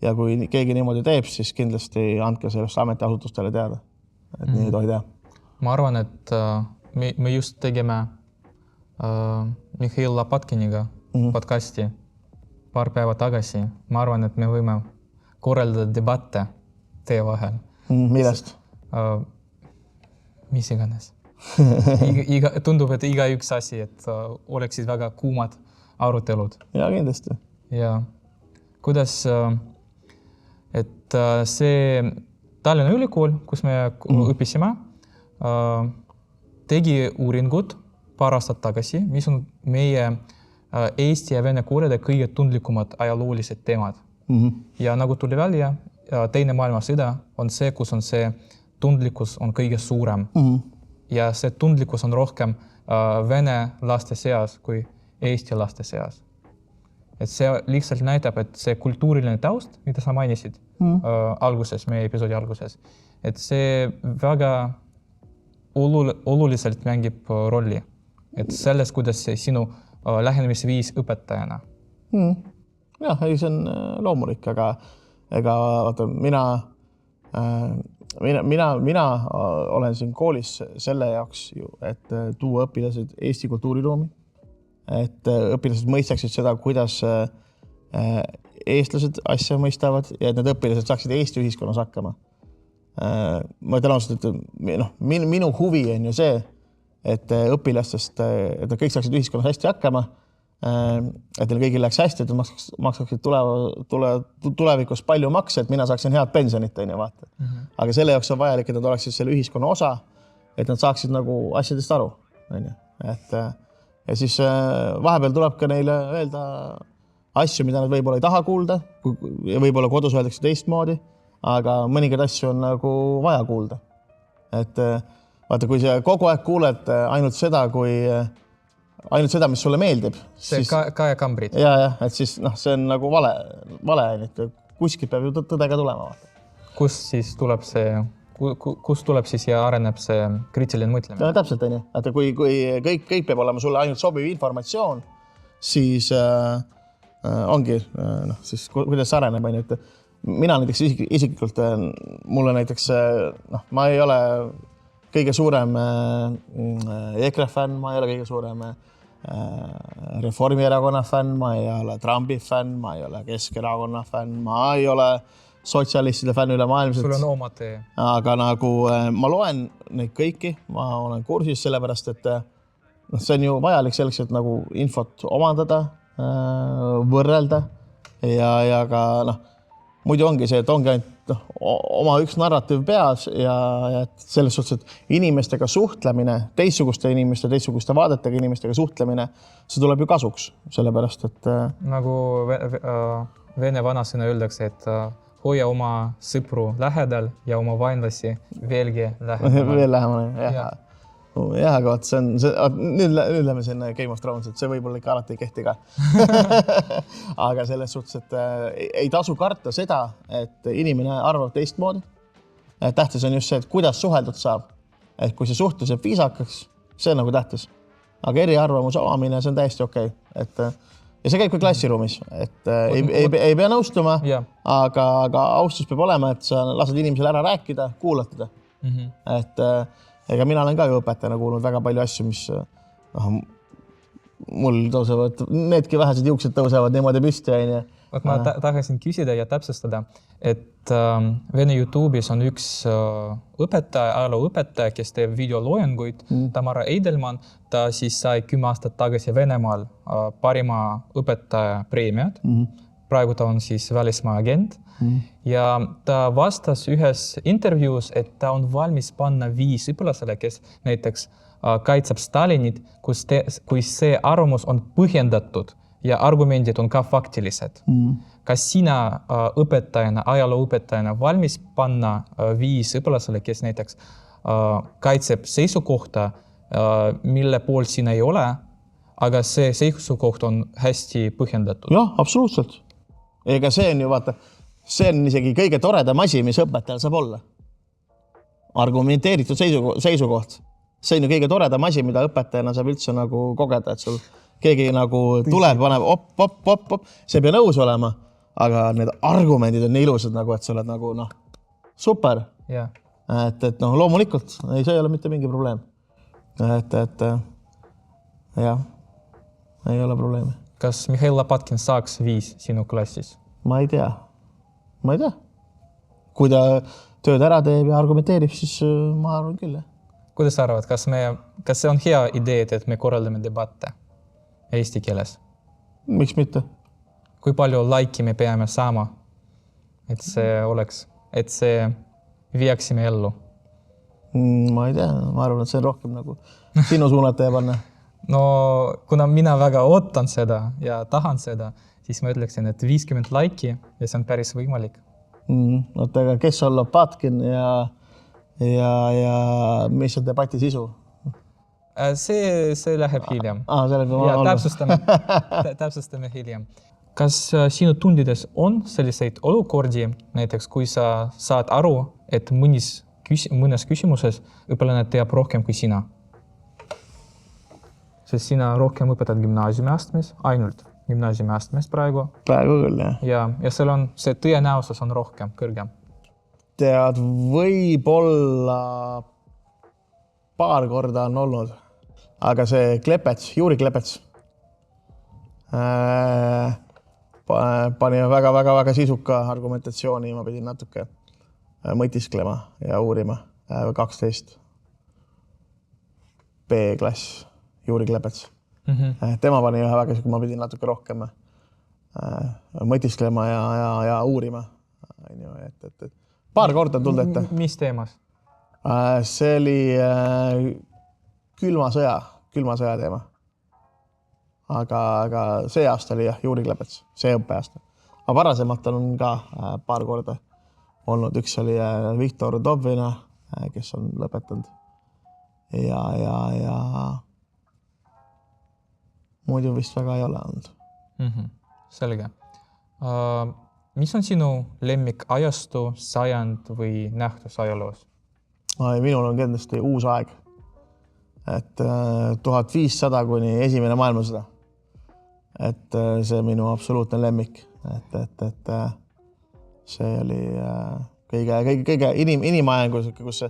ja kui keegi niimoodi teeb, siis kindlasti andke sellest ametiasutustele teada, et nii ei tohi teha. Ma arvan, et me just tegime Mihhail Lapatkiniga podcasti paar päeva tagasi. Ma arvan, et me võime korraldada debatte teie vahel. Millest? Mis iganes. Tundub, et iga üks asi, et oleksid väga kuumad arutelud. Ja kindlasti. Ja kuidas, et see Tallinna Ülikool, kus me õpisime, tegi uuringud paar aastat tagasi, mis on meie Eesti ja Vene koolide kõige tundlikumad ajaloolised teemad. Ja nagu tuli välja, teine maailmasõda on see, kus on see tundlikkus on kõige suurem. Ja see tundlikkus on rohkem Vene laste seas kui Eesti laste seas. Et see lihtsalt näitab, et see kultuuriline taust, mida sa mainisid alguses, meie episoodi alguses, et see väga oluliselt mängib rolli. Et selles, kuidas see sinu lähenemisviis õpetajana. Jah, see on loomulik, aga vaata, mina mina olen siin koolis selle jaoks, et tuua õpilased Eesti kultuuriruumi, et õpilased mõistaksid seda, kuidas eestlased asja mõistavad ja et need õpilased saaksid Eesti ühiskonnas hakkama. Ma ütlen ausalt, et minu huvi on ju see, et õpilastest, et nad kõik saaksid ühiskonnas hästi hakkama, et neil kõigil läheks hästi, et nad maksaksid tulevikus palju makse, et mina saaksin head pensionit, vaata. Aga selle jaoks on vajalik, et nad oleksid selle ühiskonna osa, et nad saaksid nagu asjadest aru. Ja siis vahepeal tuleb ka neile öelda asju, mida nad võib-olla ei taha kuulda ja võib-olla kodus öeldakse teistmoodi, aga mõningaid asju on nagu vaja kuulda. Et vaata, kui sa kogu aeg kuuled ainult seda, mis sulle meeldib. See kajakambrid. Ja, et siis see on nagu vale. Kuskilt peab ju tõdega tulema. Vaata. Kus tuleb siis ja areneb see kriitiline mõtlemine? Ja, täpselt, on ju. Et kui kõik peab olema sulle ainult sobiv informatsioon, siis ongi, siis kuidas see areneb, on ju, et mina näiteks isiklikult, mulle näiteks, ma ei ole kõige suurem EKRE fänn, ma ei ole kõige suurem Reformierakonna fänn, ma ei ole Trumpi fänn, ma ei ole Keskerakonna fänn, ma ei ole sotsialistide fänn üle maailmselt. Sul on oma tee. Aga nagu ma loen neid kõiki, ma olen kursis sellepärast, et see on ju vajalik selleks, et nagu infot omandada, võrrelda ja ka muidu ongi see, et ongi ainult oma üks narratiiv peas ja selles suhtes, et inimestega suhtlemine, teistsuguste inimeste, teistsuguste vaadetega inimestega suhtlemine, see tuleb ju kasuks, sellepärast, et nagu vene vanasõna öeldakse, et hoia oma sõpru lähedal ja oma vaenlasi veelgi lähemal. Veel lähemal, jah. Jah, aga vaat see on, nüüd lähme sinna Game of Thrones, et see võib-olla ikka alati ei kehti ka. Aga selles suhtes, et ei tasu karta seda, et inimene arvab teistmoodi. Tähtis on just see, et kuidas suheldud saab. Et kui see suhtlus jääb viisakaks, see on nagu tähtis. Aga eriarvamuse omamine, see on täiesti okei. Ja see käib ka klassiruumis, et ei pea nõustuma, aga austus peab olema, et sa lased inimesele ära rääkida, kuulatada. Et ega mina olen ka ju õpetajana kuulnud väga palju asju, mis mul tõusevad, needki vähesed juuksed tõusevad niimoodi püsti. Ma tahasin küsida ja täpsustada, et Vene YouTube'is on üks ajalooõpetaja, kes teeb videoloenguid, Tamara Eidelman. Ta siis sai 10 aastat tagasi Venemaal parima õpetaja preemiat. Praegu ta on siis välismaa agent. Ja ta vastas ühes intervjuus, et ta on valmis panna 5 õpilasele, kes näiteks kaitseb Stalinit, kui see arvamus on põhjendatud ja argumendid on ka faktilised. Kas sina õpetajana, ajalooõpetajana valmis panna 5 õpilasele, kes näiteks kaitseb seisukohta, mille poolt sina ei ole, aga see seisukoht on hästi põhjendatud? Jah, absoluutselt. Ega see on ju, vaata, see on isegi kõige toredam asi, mis õpetajal saab olla. Argumenteeritud seisukoht. See on ju kõige toredam asi, mida õpetajana saab üldse nagu kogeda, et sul keegi nagu tuleb, paneb op. See ei pea nõus olema, aga need argumendid on nii ilusad, nagu, et sa oled nagu super. Yeah. Et loomulikult, see ei ole mitte mingi probleem. Et jah, ei ole probleemi. Kas Mihhail Lopatkin saaks 5 sinu klassis? Ma ei tea. Kui ta tööd ära teeb ja argumenteerib, siis ma arvan küll. Kuidas arvad, kas see on hea idee, et me korraldame debatte eesti keeles? Miks mitte? Kui palju laiki me peame saama, et see viiaksime ellu? Ma ei tea, ma arvan, et see on rohkem nagu sinu suunata ja panna. No, kuna mina väga ootan seda ja tahan seda, siis ma ütleksin, et 50 laiki ja see on päris võimalik. Aga kes on Lopatkin ja mis on debati sisu? See läheb hiljem. Täpsustame hiljem. Kas sinu tundides on selliseid olukordi, näiteks kui sa saad aru, et mõnes küsimuses õpilane teab rohkem kui sina? Sest sina rohkem õpetad gümnaasiumiastmes, ainult gümnaasiumiastmes praegu. Praegu küll, jah. Ja seal on see tõenäosus on rohkem, kõrgem. tead, võib-olla paar korda on olnud, aga see Klepets, Juuri Klepets pani väga sisuka argumentatsiooni, ma pidin natuke mõtisklema ja uurima. 12 B-klass, Juuri Klepets. Tema pani ühe väga siuke, ma pidin natuke rohkem mõtisklema ja uurima. Et paar korda on tulnud ette. Mis teemas? See oli külma sõja teema. Aga see aasta oli jah, Juuri Klepets, see õppeaasta. Aga varasemalt on ka paar korda olnud. Üks oli Viktor Dovina, kes on lõpetanud. Ja muidu vist väga ei ole olnud. Selge. Mis on sinu lemmik ajastu, sajand või nähtus ajaloos? Minul on kindlasti uus aeg. Et 1500 kuni esimene maailmasõda. Et see minu absoluutne lemmik. Et see oli kõige inimarengu, kus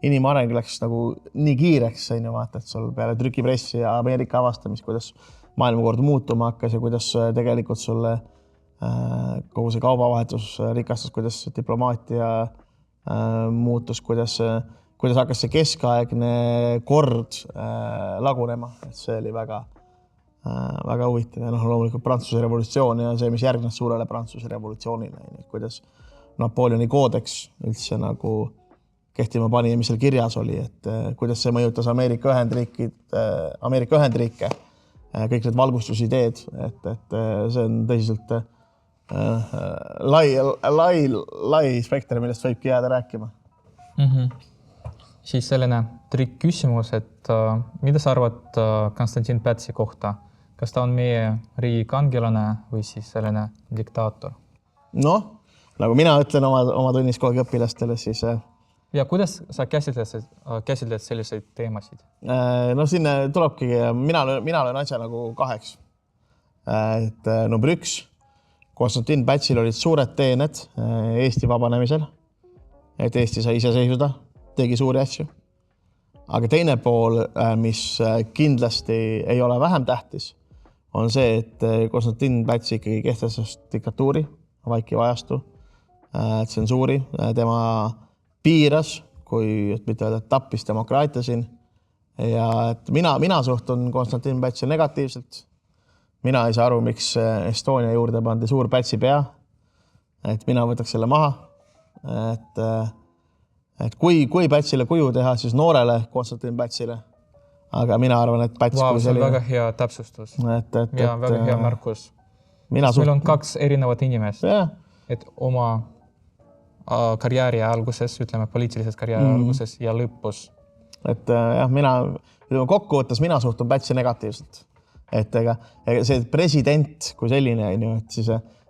inimareng läks nagu nii kiireks, vaata, et sul peale trükipressi ja Ameerika avastamist, kuidas maailmakord muutuma hakkas ja kuidas tegelikult sulle kogu see kaubavahetus rikastas, kuidas diplomaatia muutus, kuidas hakkas see keskaegne kord lagunema. Et see oli väga huvitav. Ja loomulikult Prantsuse revolutsioon ja see, mis järgnes suurele Prantsuse revolutsioonile, kuidas Napoleoni koodeks üldse nagu kehtima pani ja mis seal kirjas oli, et kuidas see mõjutas Ameerika Ühendriike, kõik need valgustusideed, et see on tõsiselt lai spekter, millest võibki jääda rääkima. Siis selline trikk küsimus, et mida sa arvad Konstantin Pätsi kohta? Kas ta on meie riigi kangelane või siis selline diktaator? Nagu mina ütlen oma tunnis kogu õpilastele, siis... Ja kuidas sa käsitled selliseid teemasid? Sinna tulebki, mina olen asja nagu kaheks. Et number 1, Konstantin Pätsil olid suured teened Eesti vabanemisel, et Eesti sai iseseisvuda, tegi suuri asju. Aga teine pool, mis kindlasti ei ole vähem tähtis, on see, et Konstantin Päts ikkagi kehtestas diktatuuri, vaikiva ajastu, tsensuuri, tema piiras, kui mitte öelda, et tappis demokraatia siin. Ja et mina suhtun Konstantin Pätsi negatiivselt. Mina ei saa aru, miks Estonia juurde pandi suur Pätsi pea. Et mina võtaks selle maha. Et kui Pätsile kuju teha, siis noorele Konstantin Pätsile. Aga mina arvan, et Päts... see on väga hea täpsustus. Ja väga hea märkus. Meil on 2 erinevat inimest. Et oma karjääri alguses, ütleme poliitilises karjääri alguses ja lõpus. Et mina kokkuvõttes suhtun Pätsi negatiivselt. Et see president kui selline, et siis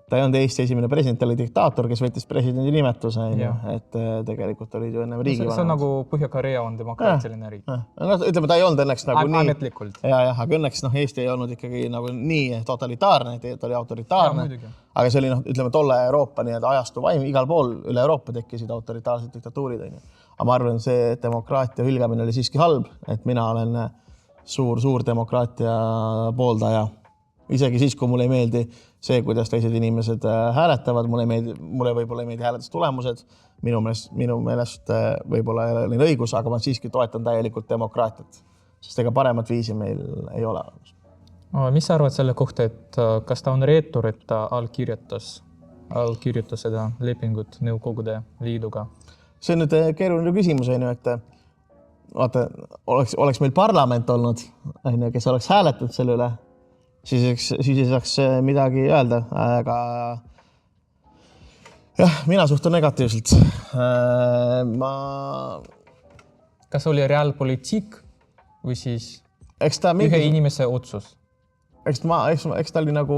ta ei olnud Eesti esimene president, ta oli diktaator, kes võttis presidendi nimetuse, et tegelikult oli ju enne riigivanemad. See on nagu Põhja-Korea on demokraatiline riik. Ütleme, ta ei olnud õnneks nagu nii... Ametlikult. Aga õnneks Eesti ei olnud ikkagi nagu nii totalitaarne, ta oli autoritaarne. Aga see oli, ütleme, tolle Euroopa ajastu vaim, igal pool üle Euroopa tekkisid autoritaarsed diktatuurid. Aga ma arvan, see demokraatia hülgamine oli siiski halb, et mina olen suur demokraatia pooldaja. Isegi siis, kui mulle ei meeldi see, kuidas teised inimesed hääletavad, mulle võib-olla ei meeldi hääletustulemused, minu meelest võib-olla ei ole neil õigus, aga ma siiski toetan täielikult demokraatiat, sest ega paremat viisi meil ei ole. Mis sa arvad selle kohta, et kas ta on reetur, et ta allkirjutas seda lepingut Nõukogude Liiduga? See on nüüd keeruline küsimus, et vaata, oleks meil parlament olnud, kes oleks hääletanud selle üle, siis ei saaks midagi öelda, aga jah, mina suhtun negatiivselt. Kas oli reaalpoliitik või siis ühe inimese otsus? Eks ta oli nagu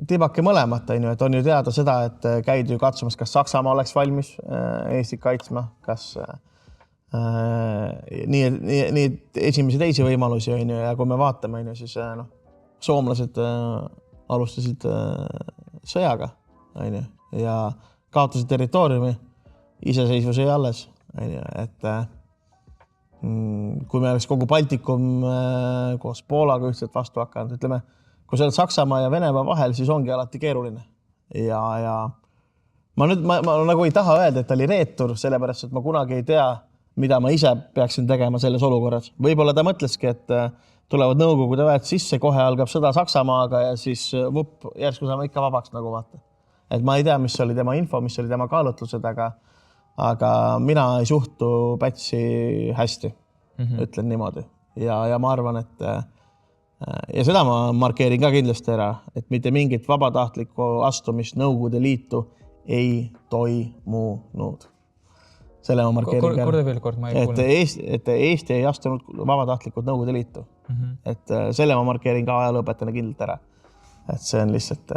tibake mõlemat, et on ju teada seda, et käid ju katsumas, kas Saksamaa oleks valmis Eestit kaitsma, kas nii esimesi teisi võimalusi on ju, ja kui me vaatame, siis soomlased alustasid sõjaga, ja kaotasid territooriumi, iseseisvus jäi alles. Et kui me oleks kogu Baltikum koos Poolaga ühtselt vastu hakanud, ütleme, kui sa oled Saksamaa ja Venemaa vahel, siis ongi alati keeruline. Ja ma nagu ei taha öelda, et ta oli reetur, sellepärast, et ma kunagi ei tea, mida ma ise peaksin tegema selles olukorras. Võib-olla ta mõtleski, et tulevad Nõukogude väed sisse, kohe algab sõda Saksamaaga ja siis järsku saame ikka vabaks nagu vaata. Et ma ei tea, mis oli tema info, mis oli tema kaalutlused, aga mina ei suhtu Pätsi hästi, ütlen niimoodi. Ja ma arvan, et ja seda ma markeerin ka kindlasti ära, et mitte mingit vabatahtlikku astumist Nõukogude Liitu ei toimunud. Selle ma markeerin korda veel kord, ma ei kuulnud. Et Eesti ei astunud vabatahtlikult Nõukogude Liitu. Et selle ma markeerin ka ajalooõpetajana kindlalt ära. Et see on lihtsalt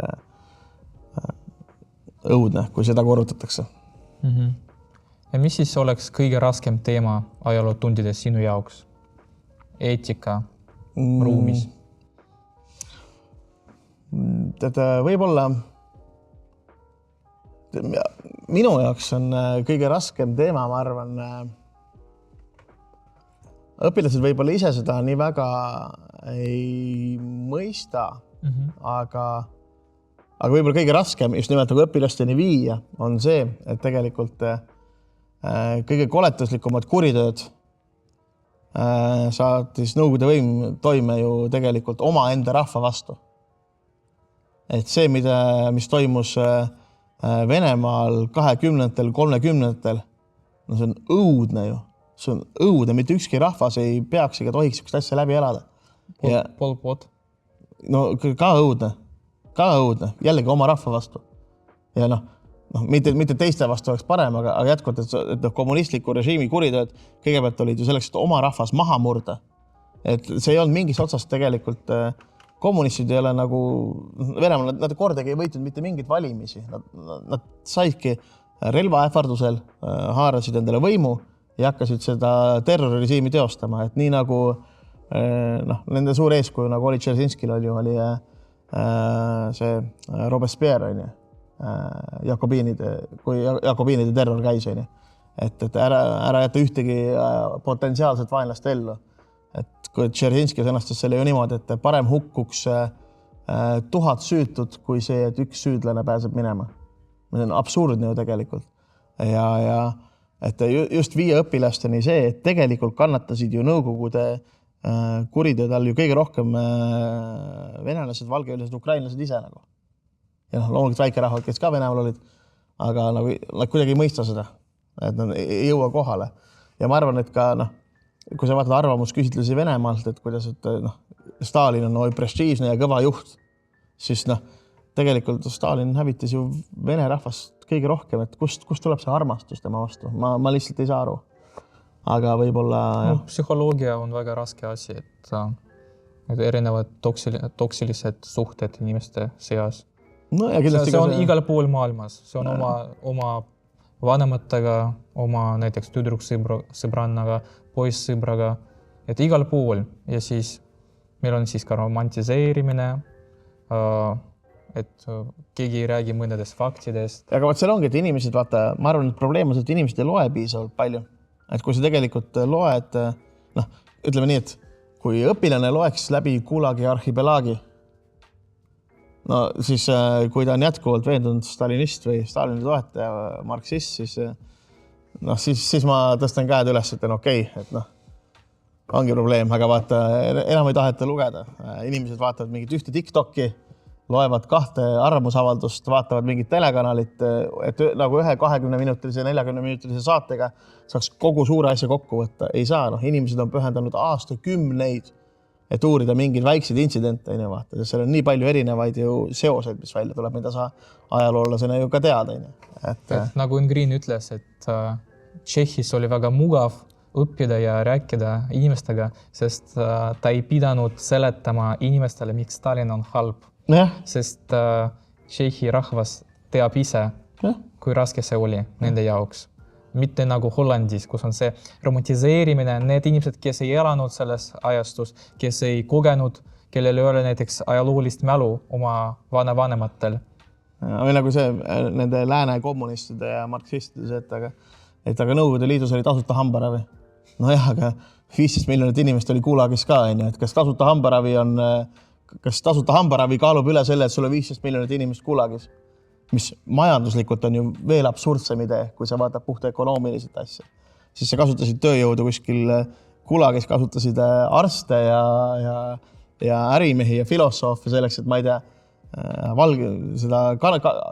õudne, kui seda korrutatakse. Ja mis siis oleks kõige raskem teema ajalootundides sinu jaoks? Eetika ruumis? Võib-olla minu jaoks on kõige raskem teema, ma arvan, õpilased võib-olla ise seda nii väga ei mõista, aga võib-olla kõige raskem just nimelt nagu õpilasteni viia on see, et tegelikult kõige koletuslikumad kuritööd saatis Nõukogude võim toime ju tegelikult omaenda rahva vastu. Et see, mis toimus Venemaal 20-tel, 30-tel, no see on õudne ju. See on õudne, mitte ükski rahvas ei peaks ega tohiks üks asja läbi elada. Pol Pot. No ka õudne, jällegi oma rahva vastu. Ja mitte teiste vastu oleks parem, aga jätkuvalt, et kommunistliku režiimi kuritööd kõigepealt olid ju selleks, et oma rahvas maha murda. Et see ei olnud mingis otsast tegelikult kommunistid ei ole nagu, Venemaal nad kordagi ei võitnud mitte mingit valimisi. Nad saidki relvaähvardusel, haarasid endale võimu ja hakkasid seda terrorirežiimi teostama. Et nii nagu nende suur eeskuju, nagu oli Dzeržinskil oli see Robespierre, kui Jakobiinide terror käis. Et ära jätta ühtegi potentsiaalset vaenlast ellu. Et kui Dzeržinski sõnastas selle ju niimoodi, et parem hukkuks 1000 süütud, kui see, et üks süüdlane pääseb minema. See on absurdne ju tegelikult. Ja et just viia õpilasteni see, et tegelikult kannatasid ju Nõukogude kuritööd all ju kõige rohkem venelased, valgevenelased, ukrainlased ise nagu. Ja loomulikult väikerahvad, kes ka Venemaal olid, aga nagu, nad kuidagi ei mõista seda, et nad ei jõua kohale. Ja ma arvan, et ka kui sa vaatad arvamusküsitlusi Venemaalt, et kuidas Stalin on prestiižne ja kõva juht, siis tegelikult Stalin hävitas ju vene rahvast kõige rohkem, et kust tuleb see armastus tema vastu. Ma lihtsalt ei saa aru. Aga võib-olla... Psühholoogia on väga raske asi, et erinevad toksilised suhted inimeste seas. No, ja see on igal pool maailmas. See on oma vanematega, oma näiteks tüdruksõbrannaga, poissõbraga, et igal pool. Ja siis meil on siis ka romantiseerimine, et keegi ei räägi mõnedest faktidest. Aga seal ongi, et inimesed, vaata, ma arvan, et probleem on, et inimesed ei loe piisavalt palju. Et kui sa tegelikult loed, ütleme nii, et kui õpilane loeks läbi Gulagi arhipelaagi, siis kui ta on jätkuvalt veendunud stalinist või Stalini toetaja, marksist, siis ma tõstan käed üles, et okei, et ongi probleem, aga vaata, enam ei taheta lugeda. Inimesed vaatavad mingit ühte TikToki, loevad 2 arvamusavaldust, vaatavad mingit telekanalit, et nagu ühe 20-minutilise, 40-minutilise saatega saaks kogu suure asja kokku võtta. Ei saa, inimesed on pühendanud aastakümneid, et uurida mingeid väikseid intsidente, vaata. Seal on nii palju erinevaid ju seoseid, mis välja tuleb, mida sa ajaloolasena ju ka teada. Et nagu Green ütles, et Tšehhis oli väga mugav õppida ja rääkida inimestega, sest ta ei pidanud seletama inimestele, miks Stalin on halb. Sest Tšehhi rahvas teab ise, kui raske see oli nende jaoks. Mitte nagu Hollandis, kus on see romantiseerimine, need inimesed, kes ei elanud selles ajastus, kes ei kogenud, kellel ei ole näiteks ajaloolist mälu oma vanematel. või nagu see nende lääne kommunistide ja marksistide see, et aga Nõukogude Liidus oli tasuta hambaravi. Nojah, aga 15 miljonit inimest oli Gulagis ka, et kas tasuta hambaravi kaalub üle selle, et sul on 15 miljonit inimest Gulagis, mis majanduslikult on ju veel absurdsem idee, kui sa vaatad puhta ökonoomiliselt asja. Siis sa kasutasid tööjõudu kuskil Gulagis, kasutasid arste ja ärimehi ja filosoofi selleks, et ma ei tea, seda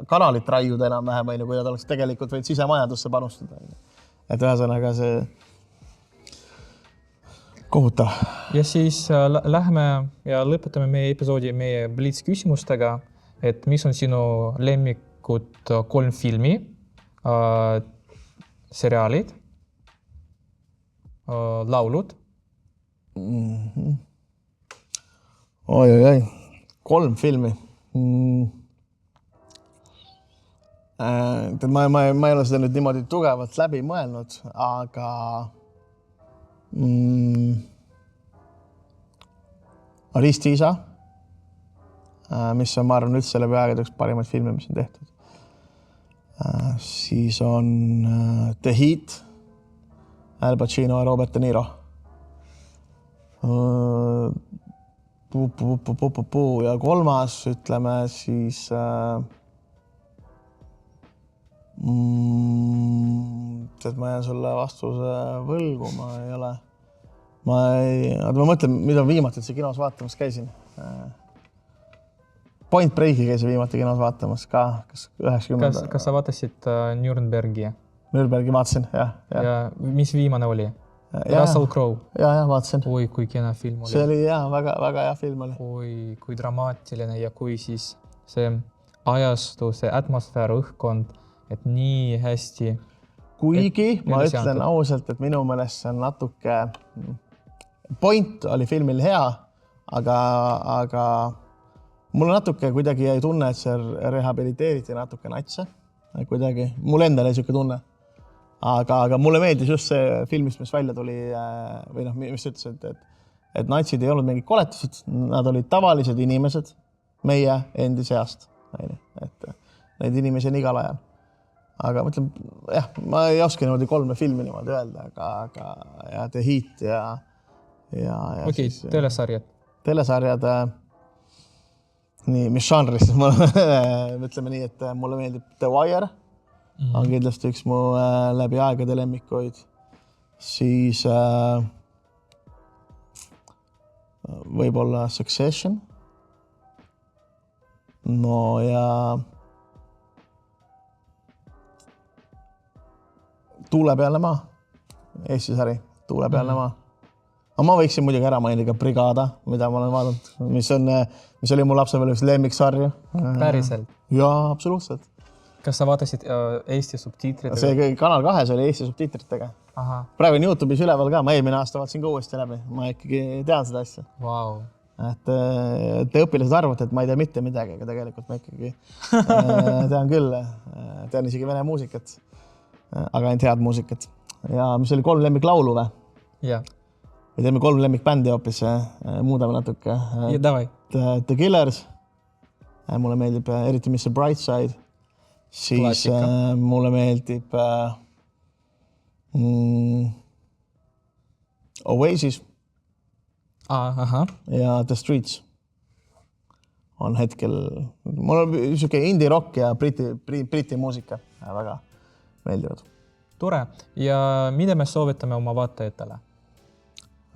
kanalit raiuda enam-vähem, kui nad oleks tegelikult võinud sisemajandusse panustada. Et ühesõnaga see kohutav. Ja siis lähme ja lõpetame meie episoodi meie blitz küsimustega, et mis on sinu lemmikud 3 filmi, seriaalid, laulud? Oi. 3 filmi. Ma ei ole seda nüüd niimoodi tugevalt läbi mõelnud, aga Aristiisa, mis on, ma arvan, üldse läbi aegade üks parimaid filme, mis on tehtud. Siis on The Heat, Al Pacino ja Robert De Niro. Ja 3. ütleme siis et ma jään sulle vastuse võlgu, ma ei ole. Ma mõtlen, mida viimati üldse kinos vaatamas käisin. Point Breaki käisin viimati kinos vaatamas ka, kas 90. Kas sa vaatasid Nürnbergi? Nürnbergi vaatasin, jah. Ja mis viimane oli? Russell Crowe? Ja, vaatasin. Oi, kui kena film oli. See oli väga hea film oli. Oi, kui dramaatiline ja kui siis see ajastu, see atmosfäär, õhkkond, et nii hästi. Kuigi ma ütlen ausalt, et minu meelest see on natuke, point oli filmil hea, aga mulle natuke kuidagi jäi tunne, et see rehabiliteeriti natuke natse. Kuidagi, mul endal oli siuke tunne. Aga mulle meeldis just see filmist, mis välja tuli, või mis ütles, et natsid ei olnud mingid koletused, nad olid tavalised inimesed meie endi seast. Et neid inimesi on igal ajal. Aga mõtlen, ma ei oska niimoodi 3 filmi niimoodi öelda, aga ja The Heat ja Okei, telesarjad. Telesarjad, nii, mis žanrist, mõtleme nii, et mulle meeldib The Wire, on kindlasti üks mu läbi aegade lemmikuid. Siis võib-olla Succession. No ja Tuulepealne maa, Eesti sari, Tuulepealne maa. Aga ma võiksin muidugi ära mainida ka Brigada, mida ma olen vaadanud, mis oli mu lapsepõlves lemmiksarju. Päriselt? Jaa, absoluutselt. Kas sa vaatasid Eesti subtiitritega? See Kanal 2 oli Eesti subtiitritega. Praegu on YouTube'is üleval ka, ma eelmine aasta vaatasin ka uuesti läbi, ma ikkagi tean seda asja. Wow. Et te õpilased arvate, et ma ei tea mitte midagi, aga tegelikult ma ikkagi tean küll, tean isegi vene muusikat, aga ainult head muusikat. Ja mis oli 3 lemmiklaulu või? Jah. Me teeme 3 lemmikbändi hoopis, muudame natuke. Ja, davai. The Killers, mulle meeldib eriti Mr. Brightside, siis klassika. Mulle meeldib Oasis ja The Streets on hetkel, mul on niisugune indie rock ja briti muusika väga meeldivad. Tore. Ja mida me soovitame oma vaatajatele?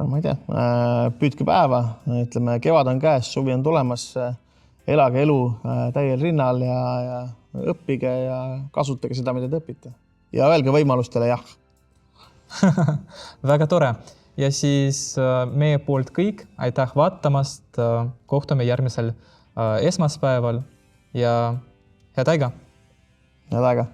Ma ei tea, püüdke päeva, ütleme, kevad on käes, suvi on tulemas, elage elu täiel rinnal ja õppige ja kasutage seda, mida te õpite. Ja öelge võimalustele jah. Väga tore. Ja siis meie poolt kõik, aitäh vaatamast, kohtume järgmisel esmaspäeval ja head aega! Head aega!